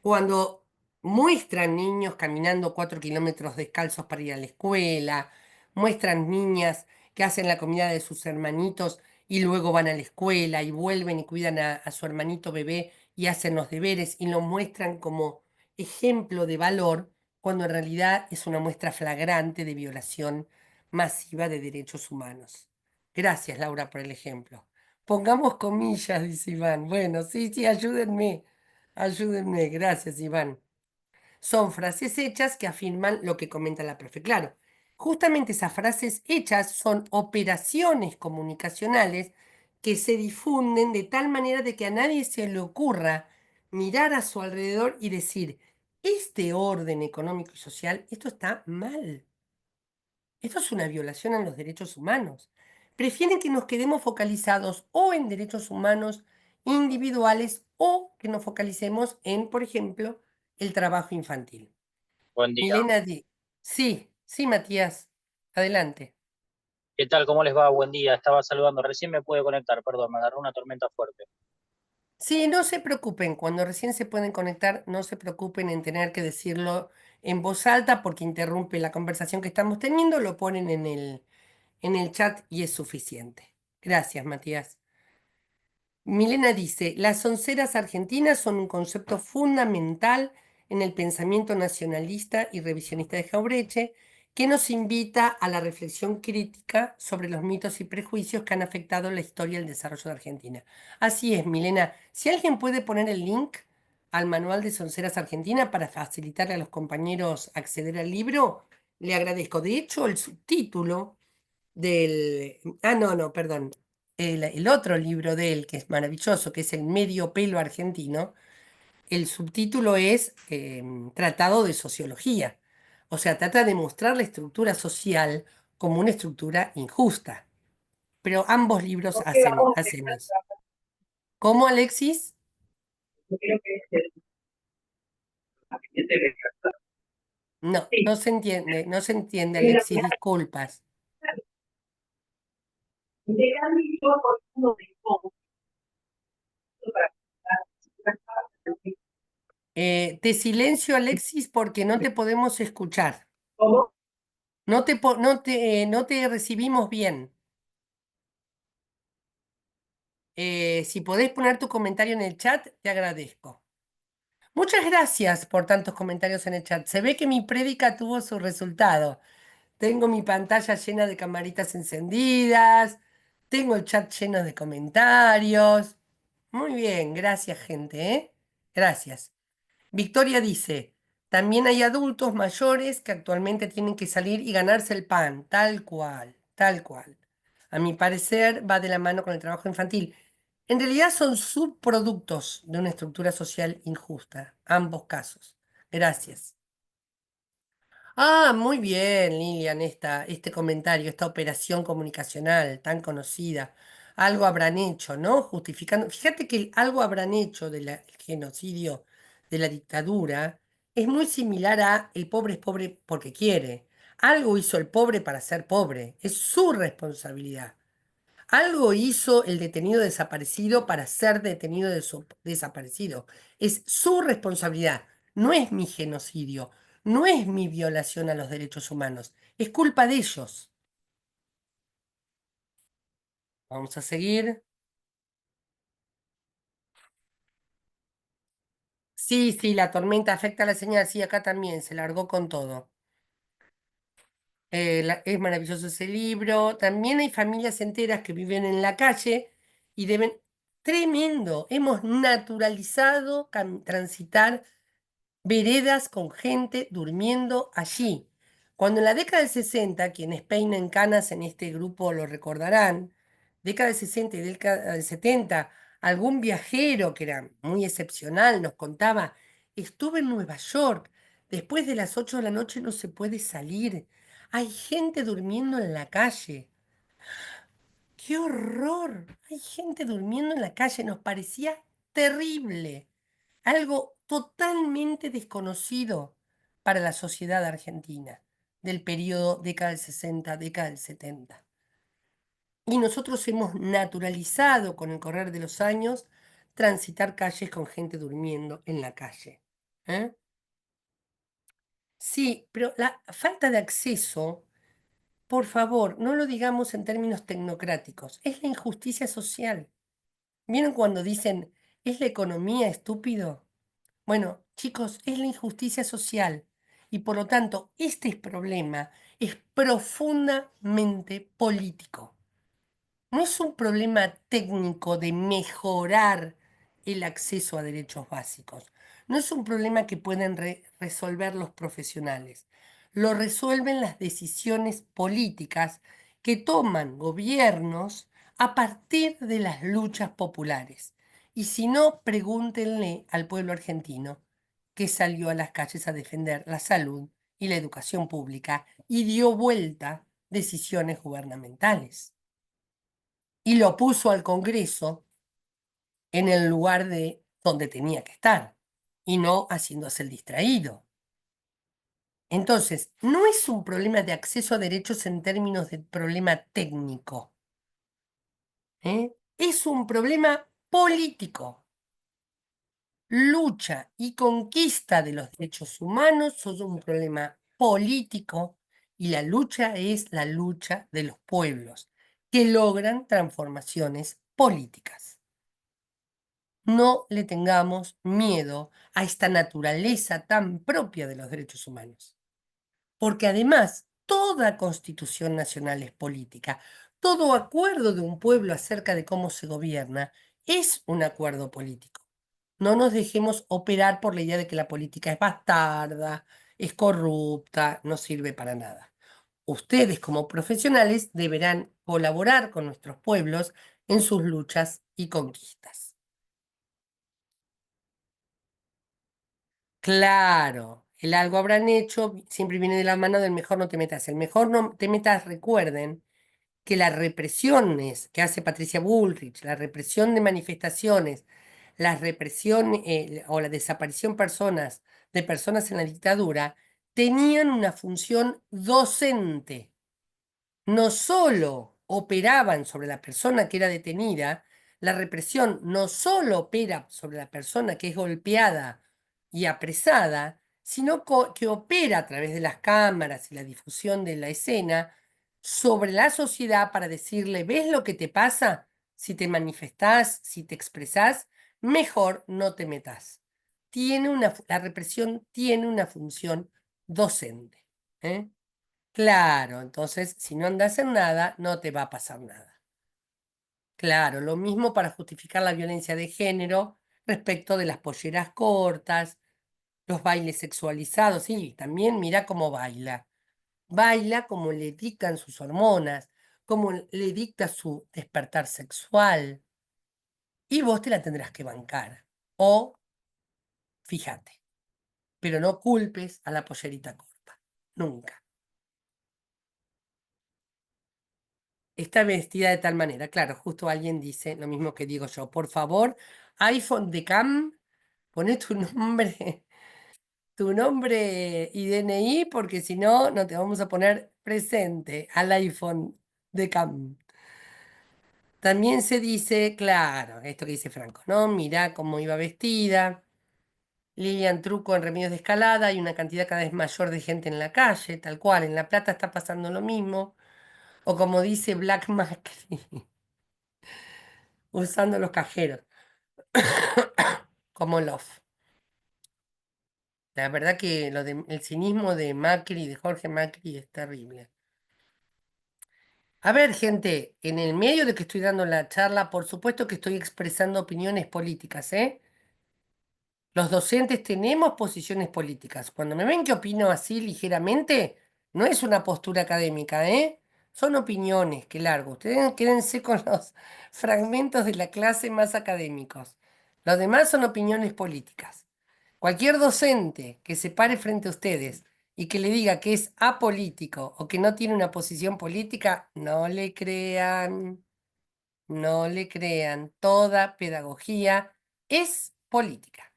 Cuando muestran niños caminando 4 kilómetros descalzos para ir a la escuela, muestran niñas que hacen la comida de sus hermanitos y luego van a la escuela y vuelven y cuidan a su hermanito bebé y hacen los deberes y lo muestran como ejemplo de valor, cuando en realidad es una muestra flagrante de violación masiva de derechos humanos. Gracias, Laura, por el ejemplo. Pongamos comillas, dice Iván. Bueno, sí, sí, ayúdenme. Ayúdenme, gracias, Iván. Son frases hechas que afirman lo que comenta la profe. Claro, justamente esas frases hechas son operaciones comunicacionales que se difunden de tal manera de que a nadie se le ocurra mirar a su alrededor y decir, este orden económico y social, esto está mal. Esto es una violación a los derechos humanos. Prefieren que nos quedemos focalizados o en derechos humanos individuales o que nos focalicemos en, por ejemplo, el trabajo infantil.
Buen día.
Milena Sí, sí, Matías. Adelante.
¿Qué tal? ¿Cómo les va? Buen día. Estaba saludando. Recién me pude conectar, perdón, me agarró una tormenta fuerte.
Sí, no se preocupen. Cuando recién se pueden conectar, no se preocupen en tener que decirlo en voz alta porque interrumpe la conversación que estamos teniendo. Lo ponen en el chat y es suficiente. Gracias, Matías. Milena dice, las onceras argentinas son un concepto fundamental en el pensamiento nacionalista y revisionista de Jaureche, que nos invita a la reflexión crítica sobre los mitos y prejuicios que han afectado la historia y el desarrollo de Argentina. Así es, Milena. Si alguien puede poner el link al manual de Sonceras Argentina para facilitarle a los compañeros acceder al libro, le agradezco. De hecho, el subtítulo del... Ah, no, no, perdón. El otro libro de él, que es maravilloso, que es El medio pelo argentino, el subtítulo es Tratado de Sociología. O sea, trata de mostrar la estructura social como una estructura injusta. Pero ambos libros hacen eso. ¿Cómo, Alexis?
Yo creo que es el
No, no se entiende, no se entiende,
Pero
Alexis, disculpas. Te silencio, Alexis, porque no te podemos escuchar.
¿Cómo?
No te recibimos bien. Si podés poner tu comentario en el chat, te agradezco. Muchas gracias por tantos comentarios en el chat. Se ve que mi prédica tuvo su resultado. Tengo mi pantalla llena de camaritas encendidas, tengo el chat lleno de comentarios. Muy bien, gracias, gente, ¿eh? Gracias. Victoria dice, también hay adultos mayores que actualmente tienen que salir y ganarse el pan, tal cual, tal cual. A mi parecer va de la mano con el trabajo infantil. En realidad son subproductos de una estructura social injusta, ambos casos. Gracias. Ah, muy bien, Lilian, este comentario, esta operación comunicacional tan conocida. Algo habrán hecho, ¿no? Justificando. Fíjate que algo habrán hecho del genocidio de la dictadura es muy similar a el pobre es pobre porque quiere. Algo hizo el pobre para ser pobre. Es su responsabilidad. Algo hizo el detenido desaparecido para ser detenido desaparecido. Es su responsabilidad. No es mi genocidio. No es mi violación a los derechos humanos. Es culpa de ellos. Vamos a seguir. Sí, sí, la tormenta afecta a la señal. Sí, acá también se largó con todo. Es maravilloso ese libro. También hay familias enteras que viven en la calle y deben... Tremendo. Hemos naturalizado transitar veredas con gente durmiendo allí. Cuando en la década del 60, quienes peinen canas en este grupo lo recordarán, década del 60 y década del 70, algún viajero que era muy excepcional nos contaba, estuve en Nueva York, después de las 8 de la noche no se puede salir, hay gente durmiendo en la calle. ¡Qué horror! Hay gente durmiendo en la calle, nos parecía terrible, algo totalmente desconocido para la sociedad argentina del periodo década del 60, década del 70. Y nosotros hemos naturalizado con el correr de los años transitar calles con gente durmiendo en la calle. ¿Eh? Sí, pero la falta de acceso, por favor, no lo digamos en términos tecnocráticos, es la injusticia social. ¿Vieron cuando dicen, ¿es la economía estúpido? Bueno, chicos, es la injusticia social y por lo tanto este problema es profundamente político. No es un problema técnico de mejorar el acceso a derechos básicos. No es un problema que pueden resolver los profesionales. Lo resuelven las decisiones políticas que toman gobiernos a partir de las luchas populares. Y si no, pregúntenle al pueblo argentino que salió a las calles a defender la salud y la educación pública y dio vuelta decisiones gubernamentales y lo puso al Congreso en el lugar de donde tenía que estar y no haciéndose el distraído. Entonces, no es un problema de acceso a derechos en términos de problema técnico, ¿eh? Es un problema político. Lucha y conquista de los derechos humanos son un problema político y la lucha es la lucha de los pueblos que logran transformaciones políticas. No le tengamos miedo a esta naturaleza tan propia de los derechos humanos. Porque además, toda constitución nacional es política. Todo acuerdo de un pueblo acerca de cómo se gobierna es un acuerdo político. No nos dejemos operar por la idea de que la política es bastarda, es corrupta, no sirve para nada. Ustedes como profesionales deberán colaborar con nuestros pueblos en sus luchas y conquistas. Claro, el algo habrán hecho, siempre viene de la mano del mejor no te metas. El mejor no te metas, recuerden que las represiones que hace Patricia Bullrich, la represión de manifestaciones, la represión o la desaparición de personas en la dictadura, tenían una función docente. No solo operaban sobre la persona que era detenida, la represión no solo opera sobre la persona que es golpeada y apresada, sino que opera a través de las cámaras y la difusión de la escena sobre la sociedad para decirle, ¿ves lo que te pasa? Si te manifestás, si te expresás, mejor no te metas. La represión tiene una función docente. ¿Eh? Claro, entonces si no andas en nada, no te va a pasar nada. Claro, lo mismo para justificar la violencia de género respecto de las polleras cortas, los bailes sexualizados. Sí, también mira cómo baila. Baila como le dictan sus hormonas, como le dicta su despertar sexual. Y vos te la tendrás que bancar. O, fíjate, pero no culpes a la pollerita corta. Nunca. Está vestida de tal manera. Claro, justo alguien dice lo mismo que digo yo. Por favor, iPhone de Cam, poné tu nombre y DNI, porque si no, no te vamos a poner presente al iPhone de Cam. También se dice, claro, esto que dice Franco, ¿no? Mirá cómo iba vestida. Lilian Truco en Remedios de Escalada, hay una cantidad cada vez mayor de gente en la calle, tal cual. En La Plata está pasando lo mismo. O como dice Black Macri, usando los cajeros. Como Love. La verdad que el cinismo de Macri, de Jorge Macri, es terrible. A ver, gente, en el medio de que estoy dando la charla, por supuesto que estoy expresando opiniones políticas, ¿eh? Los docentes tenemos posiciones políticas. Cuando me ven que opino así ligeramente, no es una postura académica, ¿eh? Son opiniones que largo. Ustedes quédense con los fragmentos de la clase más académicos. Los demás son opiniones políticas. Cualquier docente que se pare frente a ustedes y que le diga que es apolítico o que no tiene una posición política, no le crean, no le crean. Toda pedagogía es política.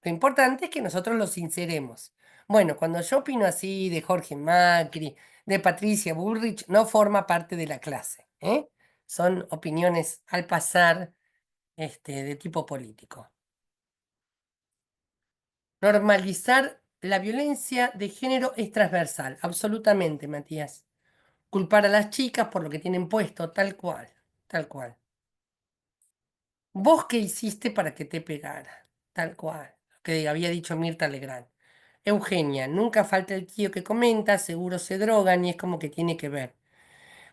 Lo importante es que nosotros los sinceremos. Bueno, cuando yo opino así de Jorge Macri, de Patricia Bullrich, no forma parte de la clase, ¿eh? Son opiniones al pasar de tipo político. Normalizar la violencia de género es transversal, absolutamente, Matías. Culpar a las chicas por lo que tienen puesto, tal cual, tal cual. ¿Vos qué hiciste para que te pegara? Tal cual, lo que había dicho Mirta Legrand. Eugenia, nunca falta el tío que comenta, seguro se drogan y es como que tiene que ver.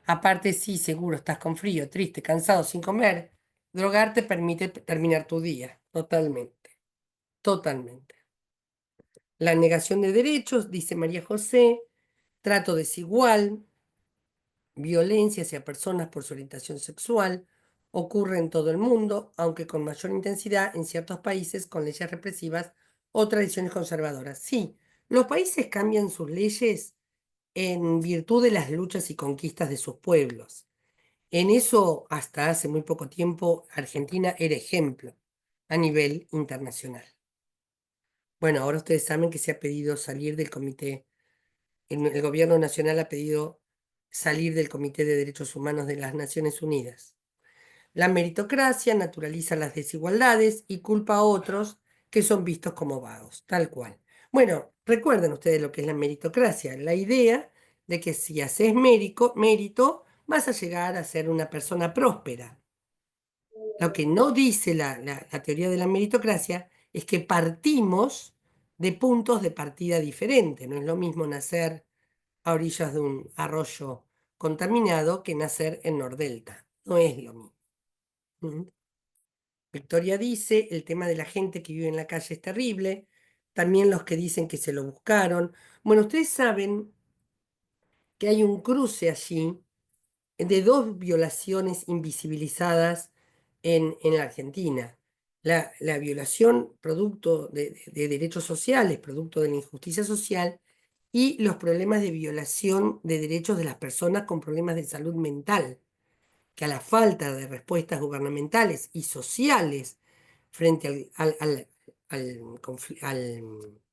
Aparte, sí, seguro estás con frío, triste, cansado, sin comer. Drogar te permite terminar tu día, totalmente, totalmente. La negación de derechos, dice María José, trato desigual, violencia hacia personas por su orientación sexual, ocurre en todo el mundo, aunque con mayor intensidad en ciertos países con leyes represivas o tradiciones conservadoras. Sí, los países cambian sus leyes en virtud de las luchas y conquistas de sus pueblos. En eso, hasta hace muy poco tiempo, Argentina era ejemplo a nivel internacional. Bueno, ahora ustedes saben que se ha pedido salir del comité, el gobierno nacional ha pedido salir del Comité de Derechos Humanos de las Naciones Unidas. La meritocracia naturaliza las desigualdades y culpa a otros que son vistos como vagos, tal cual. Bueno, recuerden ustedes lo que es la meritocracia, la idea de que si haces mérito, vas a llegar a ser una persona próspera. Lo que no dice la teoría de la meritocracia es que partimos de puntos de partida diferentes. No es lo mismo nacer a orillas de un arroyo contaminado que nacer en Nordelta. No es lo mismo. Victoria dice, el tema de la gente que vive en la calle es terrible, también los que dicen que se lo buscaron. Bueno, ustedes saben que hay un cruce allí de dos violaciones invisibilizadas en la Argentina. La violación producto de derechos sociales, producto de la injusticia social, y los problemas de violación de derechos de las personas con problemas de salud mental, que a la falta de respuestas gubernamentales y sociales frente al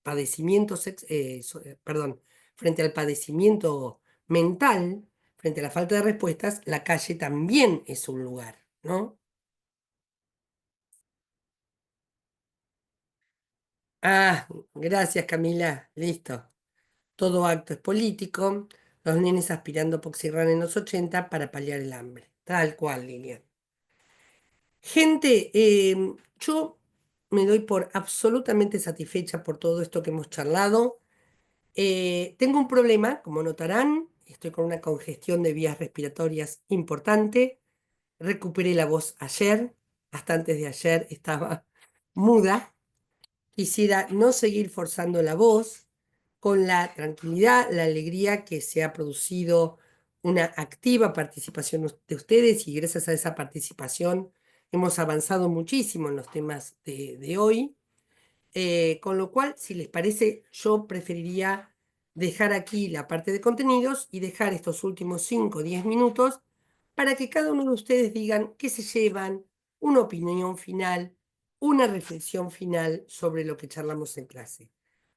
padecimiento, perdón, frente al padecimiento mental, frente a la falta de respuestas, la calle también es un lugar, ¿no? Ah, gracias Camila, listo. Todo acto es político, los nenes aspirando Poxirrán en los 80 para paliar el hambre. Tal cual, Lilian. Gente, yo me doy por absolutamente satisfecha por todo esto que hemos charlado. Tengo un problema, como notarán, estoy con una congestión de vías respiratorias importante. Recuperé la voz ayer, hasta antes de ayer estaba muda. Quisiera no seguir forzando la voz, con la tranquilidad, la alegría que se ha producido una activa participación de ustedes, y gracias a esa participación hemos avanzado muchísimo en los temas de hoy. Con lo cual, si les parece, yo preferiría dejar aquí la parte de contenidos y dejar estos últimos 5 o 10 minutos para que cada uno de ustedes digan qué se llevan, una opinión final, una reflexión final sobre lo que charlamos en clase.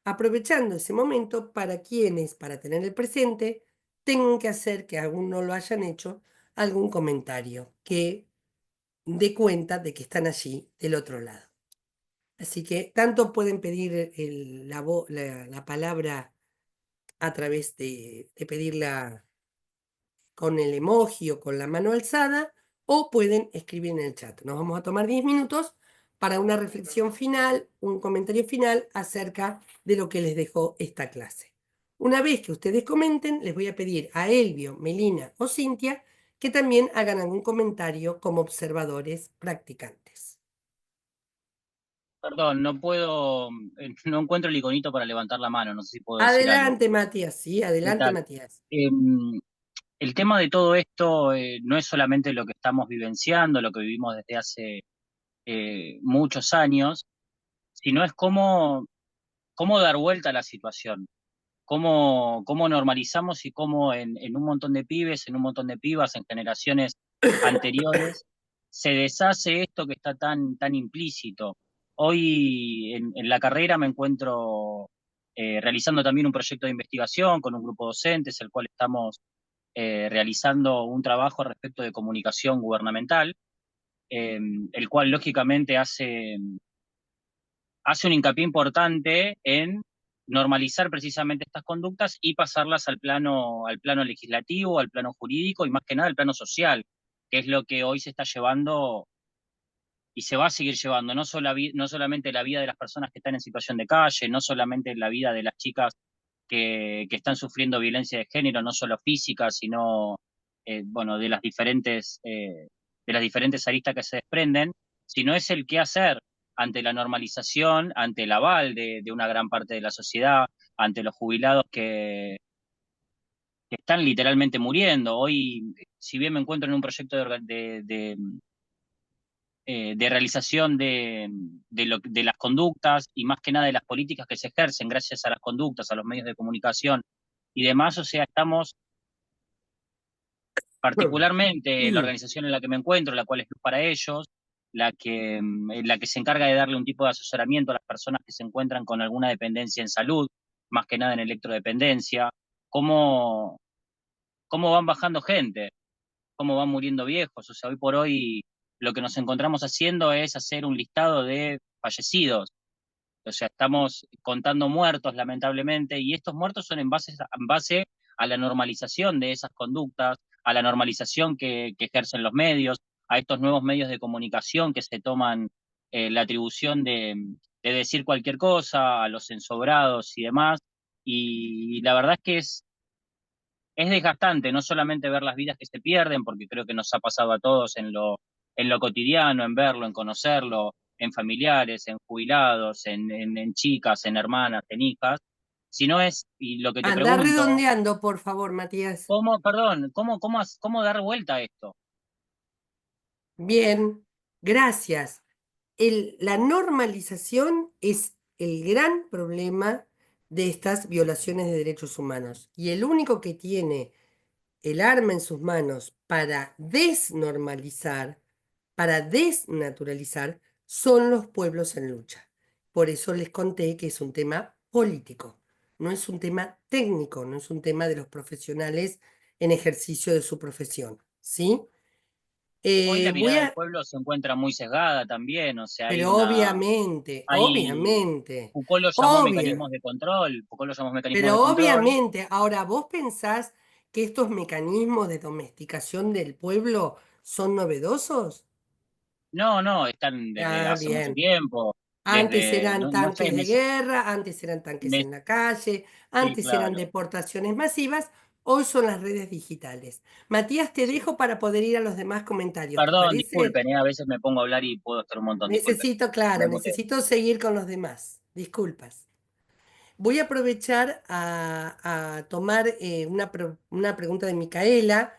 Aprovechando ese momento para quienes, para tener el presente, tengan que hacer, que aún no lo hayan hecho, algún comentario que dé cuenta de que están allí del otro lado. Así que tanto pueden pedir la palabra a través de pedirla con el emoji o con la mano alzada, o pueden escribir en el chat. Nos vamos a tomar 10 minutos para una reflexión final, un comentario final acerca de lo que les dejó esta clase. Una vez que ustedes comenten, les voy a pedir a Elvio, Melina o Cintia que también hagan algún comentario como observadores practicantes.
Perdón, no puedo, no encuentro el iconito para levantar la mano, no sé si puedo decir algo.
Adelante, Matías, sí,
¿Qué
adelante,
tal?
Matías.
El tema de todo esto no es solamente lo que estamos vivenciando, lo que vivimos desde hace muchos años, sino es cómo dar vuelta a la situación, cómo normalizamos y cómo en un montón de pibes, en un montón de pibas, en generaciones anteriores, se deshace esto que está tan implícito. Hoy en la carrera me encuentro realizando también un proyecto de investigación con un grupo de docentes, el cual estamos realizando un trabajo respecto de comunicación gubernamental, el cual lógicamente hace un hincapié importante en normalizar precisamente estas conductas y pasarlas al plano legislativo, al plano jurídico y más que nada al plano social, que es lo que hoy se está llevando y se va a seguir llevando, no solamente la vida de las personas que están en situación de calle, no solamente la vida de las chicas que están sufriendo violencia de género, no solo física, sino bueno, de las diferentes aristas que se desprenden, sino es el qué hacer ante la normalización, ante el aval de una gran parte de la sociedad, ante los jubilados que están literalmente muriendo. Hoy, si bien me encuentro en un proyecto de realización de las conductas y más que nada de las políticas que se ejercen gracias a las conductas, a los medios de comunicación y demás, o sea, estamos particularmente la organización en la que me encuentro, la cual es Luz para Ellos, la que se encarga de darle un tipo de asesoramiento a las personas que se encuentran con alguna dependencia en salud, más que nada en electrodependencia, cómo, cómo van bajando gente, cómo van muriendo viejos. O sea, hoy por hoy lo que nos encontramos haciendo es hacer un listado de fallecidos. O sea, estamos contando muertos, lamentablemente, y estos muertos son en base a la normalización de esas conductas, a la normalización que ejercen los medios, a estos nuevos medios de comunicación que se toman la atribución de decir cualquier cosa, a los ensobrados y demás. Y la verdad es que es desgastante no solamente ver las vidas que se pierden, porque creo que nos ha pasado a todos en lo cotidiano, en verlo, en conocerlo, en familiares, en jubilados, en chicas, en hermanas, en hijas, sino es, y lo que te
Anda
pregunto,
redondeando, por favor, Matías.
perdón, cómo dar vuelta a esto?
Bien, gracias. La normalización es el gran problema de estas violaciones de derechos humanos. Y el único que tiene el arma en sus manos para desnormalizar, para desnaturalizar, son los pueblos en lucha. Por eso les conté que es un tema político, no es un tema técnico, no es un tema de los profesionales en ejercicio de su profesión, ¿sí?
Hoy la
Voy
mirada del
a,
pueblo se encuentra muy sesgada también, o sea,
pero obviamente,
hay,
obviamente,
Foucault lo llamó
obvio,
mecanismos de control, Foucault lo llamó mecanismos de
pero
control.
obviamente, ahora vos pensás que estos mecanismos de domesticación del pueblo son novedosos.
No, no, están desde
Ah,
hace mucho
bien.
tiempo,
Antes
desde,
eran
no, no sé,
tanques de guerra, antes eran tanques en la calle,
sí,
antes eran
claro.
deportaciones masivas, hoy son las redes digitales. Matías, te
Sí.
dejo para poder ir a los demás comentarios, ¿te
Perdón,
parece?
disculpen, a veces me pongo a hablar y puedo estar un montón, disculpen.
Necesito, claro,
Hablemos de-
necesito seguir con los demás. Disculpas. Voy a aprovechar a tomar una pregunta de Micaela.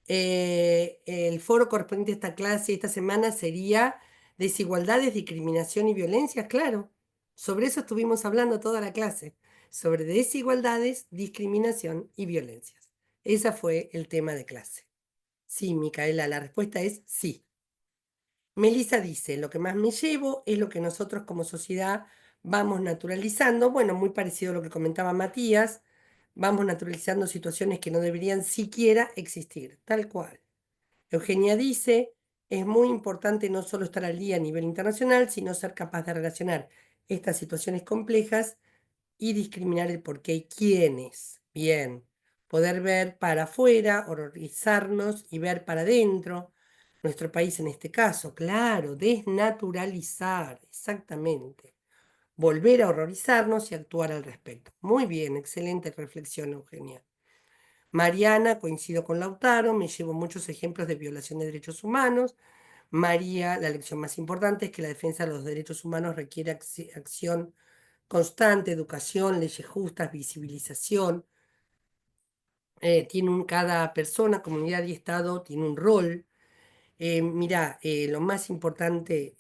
El foro correspondiente a esta clase esta semana sería desigualdades, discriminación y violencia, claro. Sobre eso estuvimos hablando toda la clase, sobre desigualdades, discriminación y violencias. Ese fue el tema de clase. Sí, Micaela, la respuesta es sí. Melissa dice, lo que más me llevo es lo que nosotros como sociedad vamos naturalizando, bueno, muy parecido a lo que comentaba Matías, vamos naturalizando situaciones que no deberían siquiera existir, tal cual. Eugenia dice, es muy importante no solo estar al día a nivel internacional, sino ser capaz de relacionar estas situaciones complejas y discriminar el por qué y quiénes. Bien, poder ver para afuera, horrorizarnos y ver para adentro. Nuestro país en este caso, claro, desnaturalizar, exactamente. Volver a horrorizarnos y actuar al respecto. Muy bien, excelente reflexión, Eugenia. Mariana, coincido con Lautaro, me llevo muchos ejemplos de violación de derechos humanos. María, la lección más importante es que la defensa de los derechos humanos requiere acción constante, educación, leyes justas, visibilización. Cada persona, comunidad y Estado tiene un rol. Mirá, lo más importante,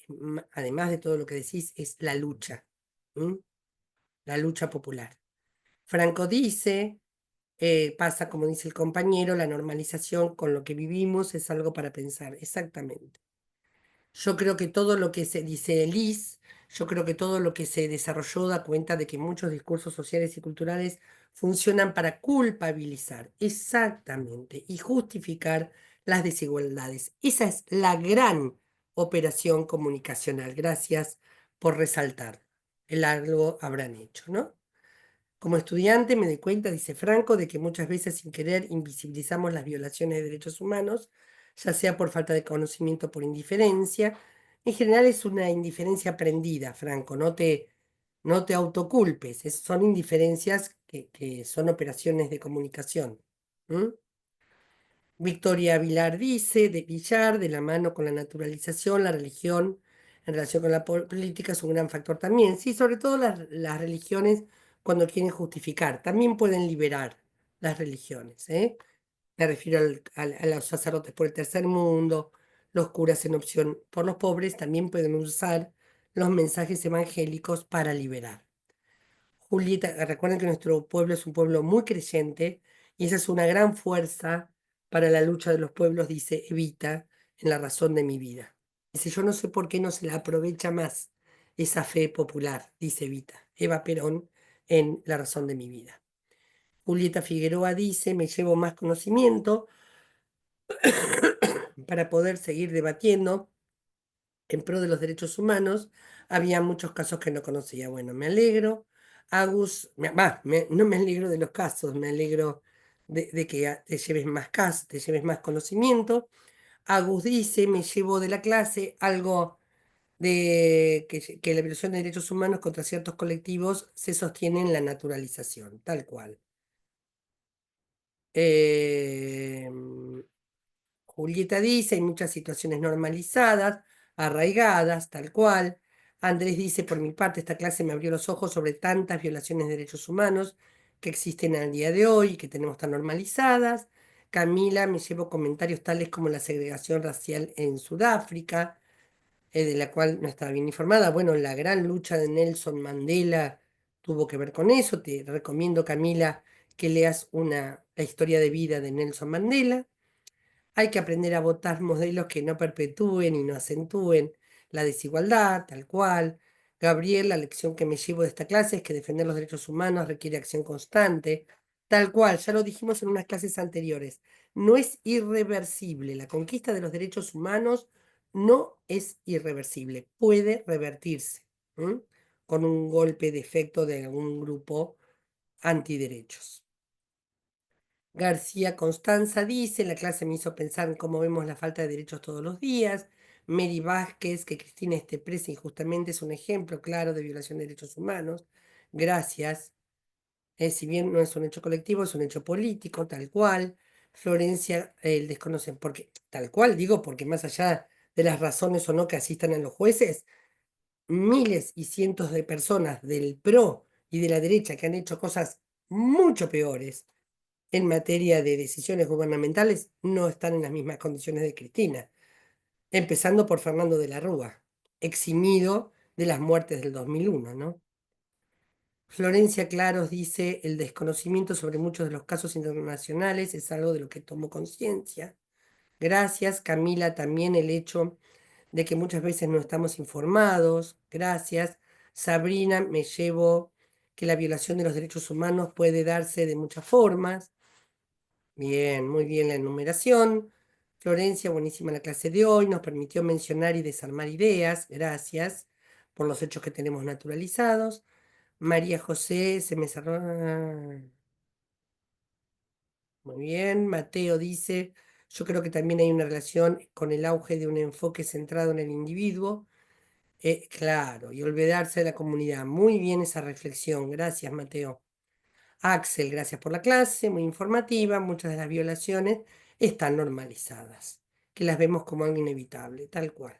además de todo lo que decís, es la lucha, ¿m? La lucha popular. Franco dice, pasa como dice el compañero, la normalización con lo que vivimos es algo para pensar, exactamente. Yo creo que todo lo que se dice Liz, yo creo que todo lo que se desarrolló da cuenta de que muchos discursos sociales y culturales funcionan para culpabilizar, exactamente, y justificar las desigualdades. Esa es la gran operación comunicacional. Gracias por resaltar. El algo habrán hecho, ¿no? Como estudiante me doy cuenta, dice Franco, de que muchas veces sin querer invisibilizamos las violaciones de derechos humanos, ya sea por falta de conocimiento o por indiferencia. En general es una indiferencia aprendida, Franco, no te autoculpes, son indiferencias que son operaciones de comunicación. ¿M? Victoria Vilar dice, de Villar, de la mano con la naturalización, la religión en relación con la política es un gran factor también. Sí, sobre todo las religiones cuando quieren justificar, también pueden liberar las religiones, ¿eh? Me refiero a los sacerdotes por el tercer mundo, los curas en opción por los pobres, también pueden usar los mensajes evangélicos para liberar. Julieta, recuerden que nuestro pueblo es un pueblo muy creyente y esa es una gran fuerza para la lucha de los pueblos, dice Evita, en La razón de mi vida. Dice, yo no sé por qué no se la aprovecha más esa fe popular, dice Evita, Eva Perón, en La razón de mi vida. Julieta Figueroa dice, me llevo más conocimiento para poder seguir debatiendo en pro de los derechos humanos. Había muchos casos que no conocía. Bueno, me alegro. Agus, no me alegro de los casos, me alegro de que te lleves más casos, te lleves más conocimiento. Agus dice, me llevo de la clase algo de que la violación de derechos humanos contra ciertos colectivos se sostiene en la naturalización, tal cual. Eh, Julieta dice, hay muchas situaciones normalizadas, arraigadas, tal cual. Andrés dice, por mi parte, esta clase me abrió los ojos sobre tantas violaciones de derechos humanos que existen al día de hoy y que tenemos tan normalizadas. Camila, me llevo comentarios tales como la segregación racial en Sudáfrica, de la cual no estaba bien informada. Bueno, la gran lucha de Nelson Mandela tuvo que ver con eso. Te recomiendo, Camila, que leas la historia de vida de Nelson Mandela. Hay que aprender a votar modelos que no perpetúen y no acentúen la desigualdad, tal cual. Gabriel, la lección que me llevo de esta clase es que defender los derechos humanos requiere acción constante, tal cual, ya lo dijimos en unas clases anteriores, no es irreversible. La conquista de los derechos humanos no es irreversible, puede revertirse, ¿m? Con un golpe de efecto de algún grupo antiderechos. García Constanza dice, la clase me hizo pensar en cómo vemos la falta de derechos todos los días. Mary Vázquez, que Cristina esté presa injustamente es un ejemplo claro de violación de derechos humanos. Gracias. Si bien no es un hecho colectivo, es un hecho político, tal cual. Florencia, el desconocen, porque, tal cual digo, porque más allá de las razones o no que asistan a los jueces, miles y cientos de personas del PRO y de la derecha que han hecho cosas mucho peores en materia de decisiones gubernamentales no están en las mismas condiciones de Cristina, empezando por Fernando de la Rúa, eximido de las muertes del 2001, ¿no? Florencia Claros dice, el desconocimiento sobre muchos de los casos internacionales es algo de lo que tomo conciencia. Gracias, Camila, también el hecho de que muchas veces no estamos informados. Gracias. Sabrina, me llevo que la violación de los derechos humanos puede darse de muchas formas. Bien, muy bien la enumeración. Florencia, buenísima la clase de hoy, nos permitió mencionar y desarmar ideas, gracias por los hechos que tenemos naturalizados. María José, se me cerró. Muy bien, Mateo dice, yo creo que también hay una relación con el auge de un enfoque centrado en el individuo. Claro, y olvidarse de la comunidad. Muy bien esa reflexión, gracias Mateo. Axel, gracias por la clase, muy informativa. Muchas de las violaciones están normalizadas, que las vemos como algo inevitable, tal cual.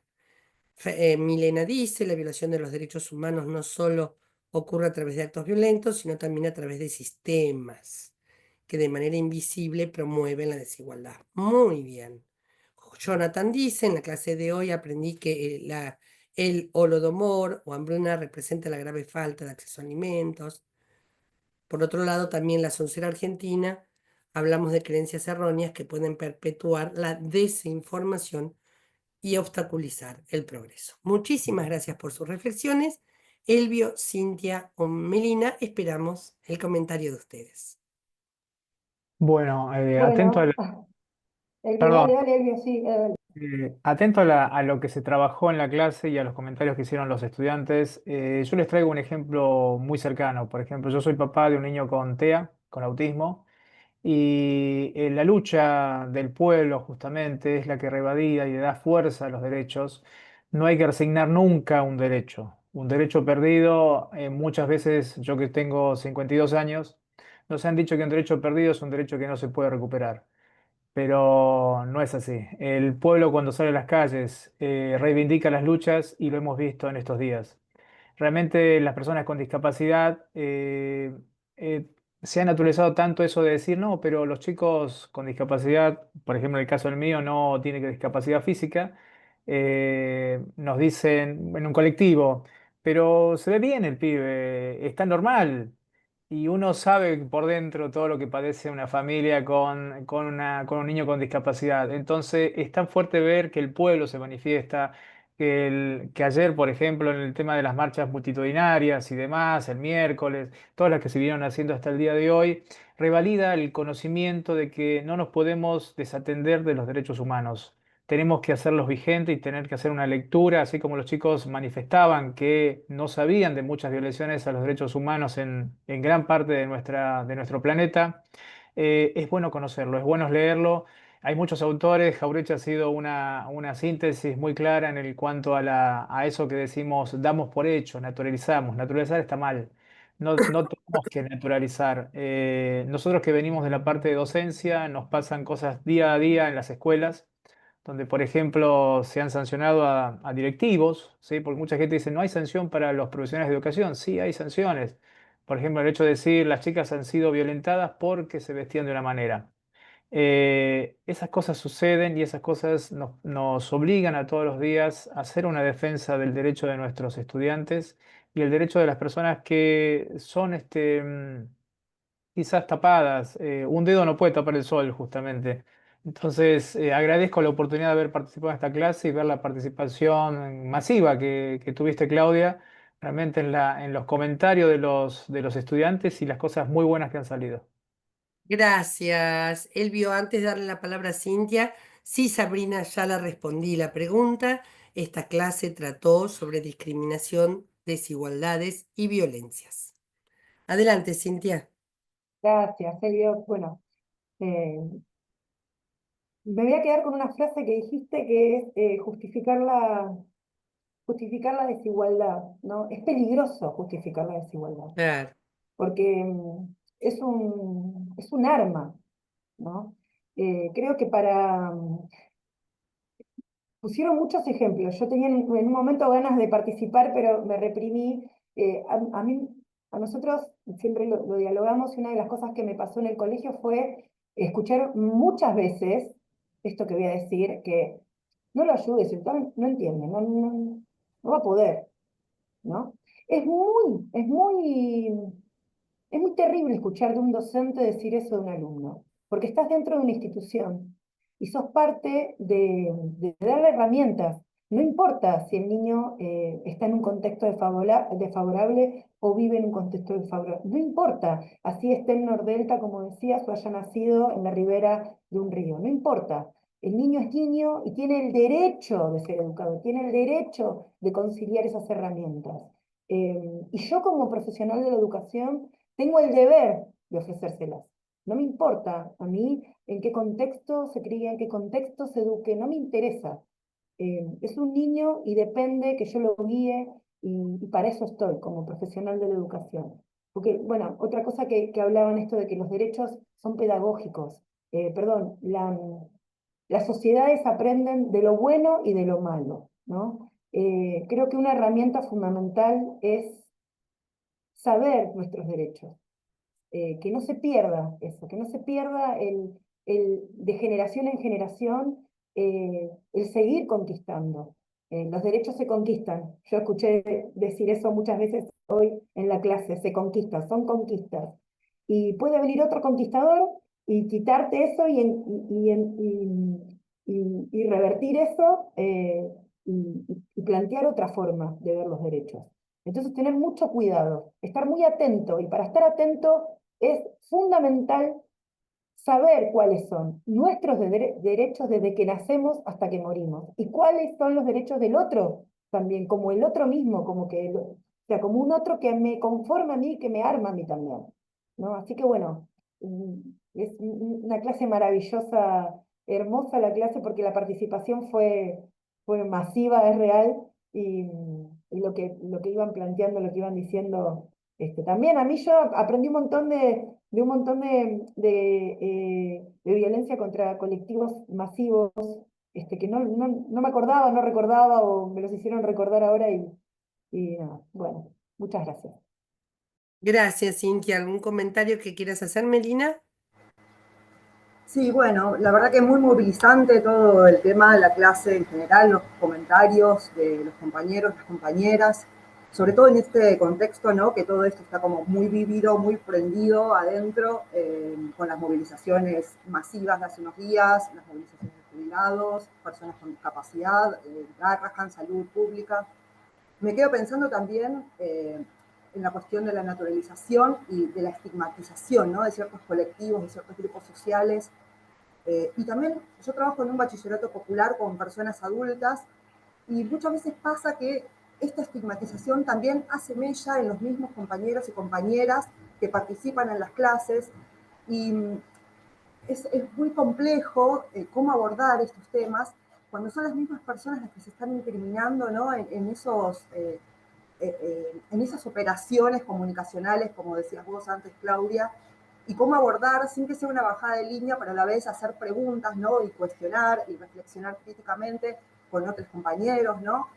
Milena dice, la violación de los derechos humanos no solo ocurre a través de actos violentos, sino también a través de sistemas que de manera invisible promueven la desigualdad. Muy bien. Jonathan dice, en la clase de hoy aprendí que el holodomor o hambruna representa la grave falta de acceso a alimentos. Por otro lado, también la Soncera Argentina, hablamos de creencias erróneas que pueden perpetuar la desinformación y obstaculizar el progreso. Muchísimas gracias por sus reflexiones. Elvio, Cintia o Melina, esperamos el comentario de ustedes.
Bueno, atento a
Bueno, Elvio,
perdón,
dale, Elvio, sí, dale.
atento a, a lo que se trabajó en la clase y a los comentarios que hicieron los estudiantes. Yo les traigo un ejemplo muy cercano. Por ejemplo, yo soy papá de un niño con TEA, con autismo. Y la lucha del pueblo justamente es la que revalida y le da fuerza a los derechos. No hay que resignar nunca un derecho. Un derecho perdido, muchas veces, yo que tengo 52 años, nos han dicho que un derecho perdido es un derecho que no se puede recuperar. Pero no es así. El pueblo cuando sale a las calles reivindica las luchas y lo hemos visto en estos días. Realmente las personas con discapacidad eh, se ha naturalizado tanto eso de decir, no, pero los chicos con discapacidad, por ejemplo, en el caso del mío, no tiene que discapacidad física, nos dicen en un colectivo, pero se ve bien el pibe, está normal. Y uno sabe por dentro todo lo que padece una familia con un niño con discapacidad. Entonces es tan fuerte ver que el pueblo se manifiesta, que ayer, por ejemplo, en el tema de las marchas multitudinarias y demás, el miércoles, todas las que se vinieron haciendo hasta el día de hoy, revalida el conocimiento de que no nos podemos desatender de los derechos humanos. Tenemos que hacerlos vigentes y tener que hacer una lectura, así como los chicos manifestaban que no sabían de muchas violaciones a los derechos humanos en gran parte de nuestro planeta. Es bueno conocerlo, es bueno leerlo. Hay muchos autores, Jauretche ha sido una síntesis muy clara en el cuanto a, a eso que decimos, damos por hecho, naturalizamos. Naturalizar está mal. No, no tenemos que naturalizar. Nosotros que venimos de la parte de docencia, nos pasan cosas día a día en las escuelas donde, por ejemplo, se han sancionado a directivos, ¿sí? Porque mucha gente dice, no hay sanción para los profesionales de educación. Sí, hay sanciones. Por ejemplo, el hecho de decir, las chicas han sido violentadas porque se vestían de una manera. Esas cosas suceden y esas cosas nos obligan a todos los días a hacer una defensa del derecho de nuestros estudiantes y el derecho de las personas que son quizás tapadas. Un dedo no puede tapar el sol, justamente. Entonces, agradezco la oportunidad de haber participado en esta clase y ver la participación masiva que tuviste, Claudia, realmente en los comentarios de los estudiantes y las cosas muy buenas que han salido.
Gracias. Elvio, antes de darle la palabra a Cintia, sí, Sabrina, ya la respondí la pregunta. Esta clase trató sobre discriminación, desigualdades y violencias. Adelante, Cintia.
Gracias, Elio. Bueno, eh, me voy a quedar con una frase que dijiste que es justificar la desigualdad, ¿no? Es peligroso justificar la desigualdad,
Claro.
porque es un arma, ¿no? Creo que pusieron muchos ejemplos. Yo tenía en un momento ganas de participar, pero me reprimí. A nosotros siempre lo dialogamos y una de las cosas que me pasó en el colegio fue escuchar muchas veces esto que voy a decir, que no lo ayudes, no entiende, no va a poder, ¿no? Es muy terrible escuchar de un docente decir eso de un alumno, porque estás dentro de una institución y sos parte de darle herramientas. No importa si el niño está en un contexto desfavorable o vive en un contexto desfavorable. No importa, así esté en Nordelta, como decías, o haya nacido en la ribera de un río. No importa. El niño es niño y tiene el derecho de ser educado, tiene el derecho de conciliar esas herramientas. Y yo como profesional de la educación tengo el deber de ofrecérselas. No me importa a mí en qué contexto se cría, en qué contexto se eduque, no me interesa. Es un niño y depende que yo lo guíe y para eso estoy como profesional de la educación. Porque, bueno, otra cosa que hablaban esto de que los derechos son pedagógicos. Perdón, las sociedades aprenden de lo bueno y de lo malo, ¿no? Creo que una herramienta fundamental es saber nuestros derechos, que no se pierda eso, que no se pierda de generación en generación el seguir conquistando. Los derechos se conquistan. Yo escuché decir eso muchas veces hoy en la clase, se conquistan, son conquistas. Y puede venir otro conquistador y quitarte eso y revertir eso y plantear otra forma de ver los derechos. Entonces, tener mucho cuidado, estar muy atento, y para estar atento es fundamental saber cuáles son nuestros derechos desde que nacemos hasta que morimos, y cuáles son los derechos del otro también, como el otro mismo, o sea, como un otro que me conforma a mí, que me arma a mí también, ¿no? Así que bueno, es una clase maravillosa, hermosa la clase, porque la participación fue masiva, es real, y lo que iban planteando, lo que iban diciendo, también a mí yo aprendí un montón de un montón de violencia contra colectivos masivos, que no me acordaba, no recordaba, o me los hicieron recordar ahora, y nada, bueno, muchas gracias.
Gracias, Cintia. ¿Algún comentario que quieras hacer, Melina?
Sí, bueno, la verdad que es muy movilizante todo el tema de la clase en general, los comentarios de los compañeros, las compañeras, sobre todo en este contexto, ¿no? Que todo esto está como muy vivido, muy prendido adentro, con las movilizaciones masivas de hace unos días, las movilizaciones de jubilados, personas con discapacidad, Garrahan, salud pública. Me quedo pensando también en la cuestión de la naturalización y de la estigmatización, ¿no? De ciertos colectivos, de ciertos grupos sociales. Y también yo trabajo en un bachillerato popular con personas adultas, y muchas veces pasa que esta estigmatización también hace mella en los mismos compañeros y compañeras que participan en las clases, y es muy complejo cómo abordar estos temas cuando son las mismas personas las que se están incriminando, ¿no? En esas operaciones comunicacionales, como decías vos antes, Claudia, y cómo abordar sin que sea una bajada de línea, pero a la vez hacer preguntas, ¿no? Y cuestionar y reflexionar críticamente con otros compañeros, ¿no?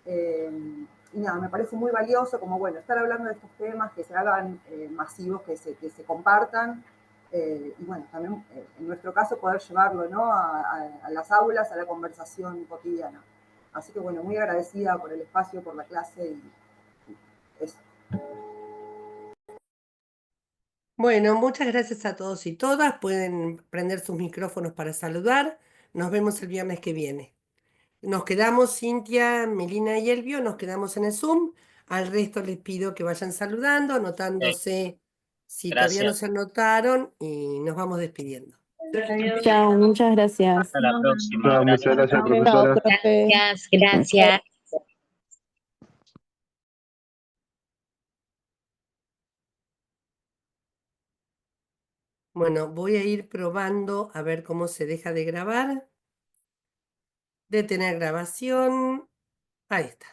Y nada, me parece muy valioso como, bueno, estar hablando de estos temas, que se hagan masivos, que se compartan, y bueno, también en nuestro caso poder llevarlo, ¿no? A las aulas, a la conversación cotidiana. Así que bueno, muy agradecida por el espacio, por la clase, y eso.
Bueno, muchas gracias a todos y todas. Pueden prender sus micrófonos para saludar. Nos vemos el viernes que viene. Nos quedamos, Cintia, Melina y Elvio, nos quedamos en el Zoom. Al resto les pido que vayan saludando, anotándose si todavía no
Gracias.
se anotaron y nos vamos despidiendo.
Chao, muchas gracias.
Hasta la próxima.
Chao, muchas gracias, profesora.
Profe.
Gracias.
Bueno, voy a ir probando a ver cómo se deja de grabar. Detener grabación. Ahí está.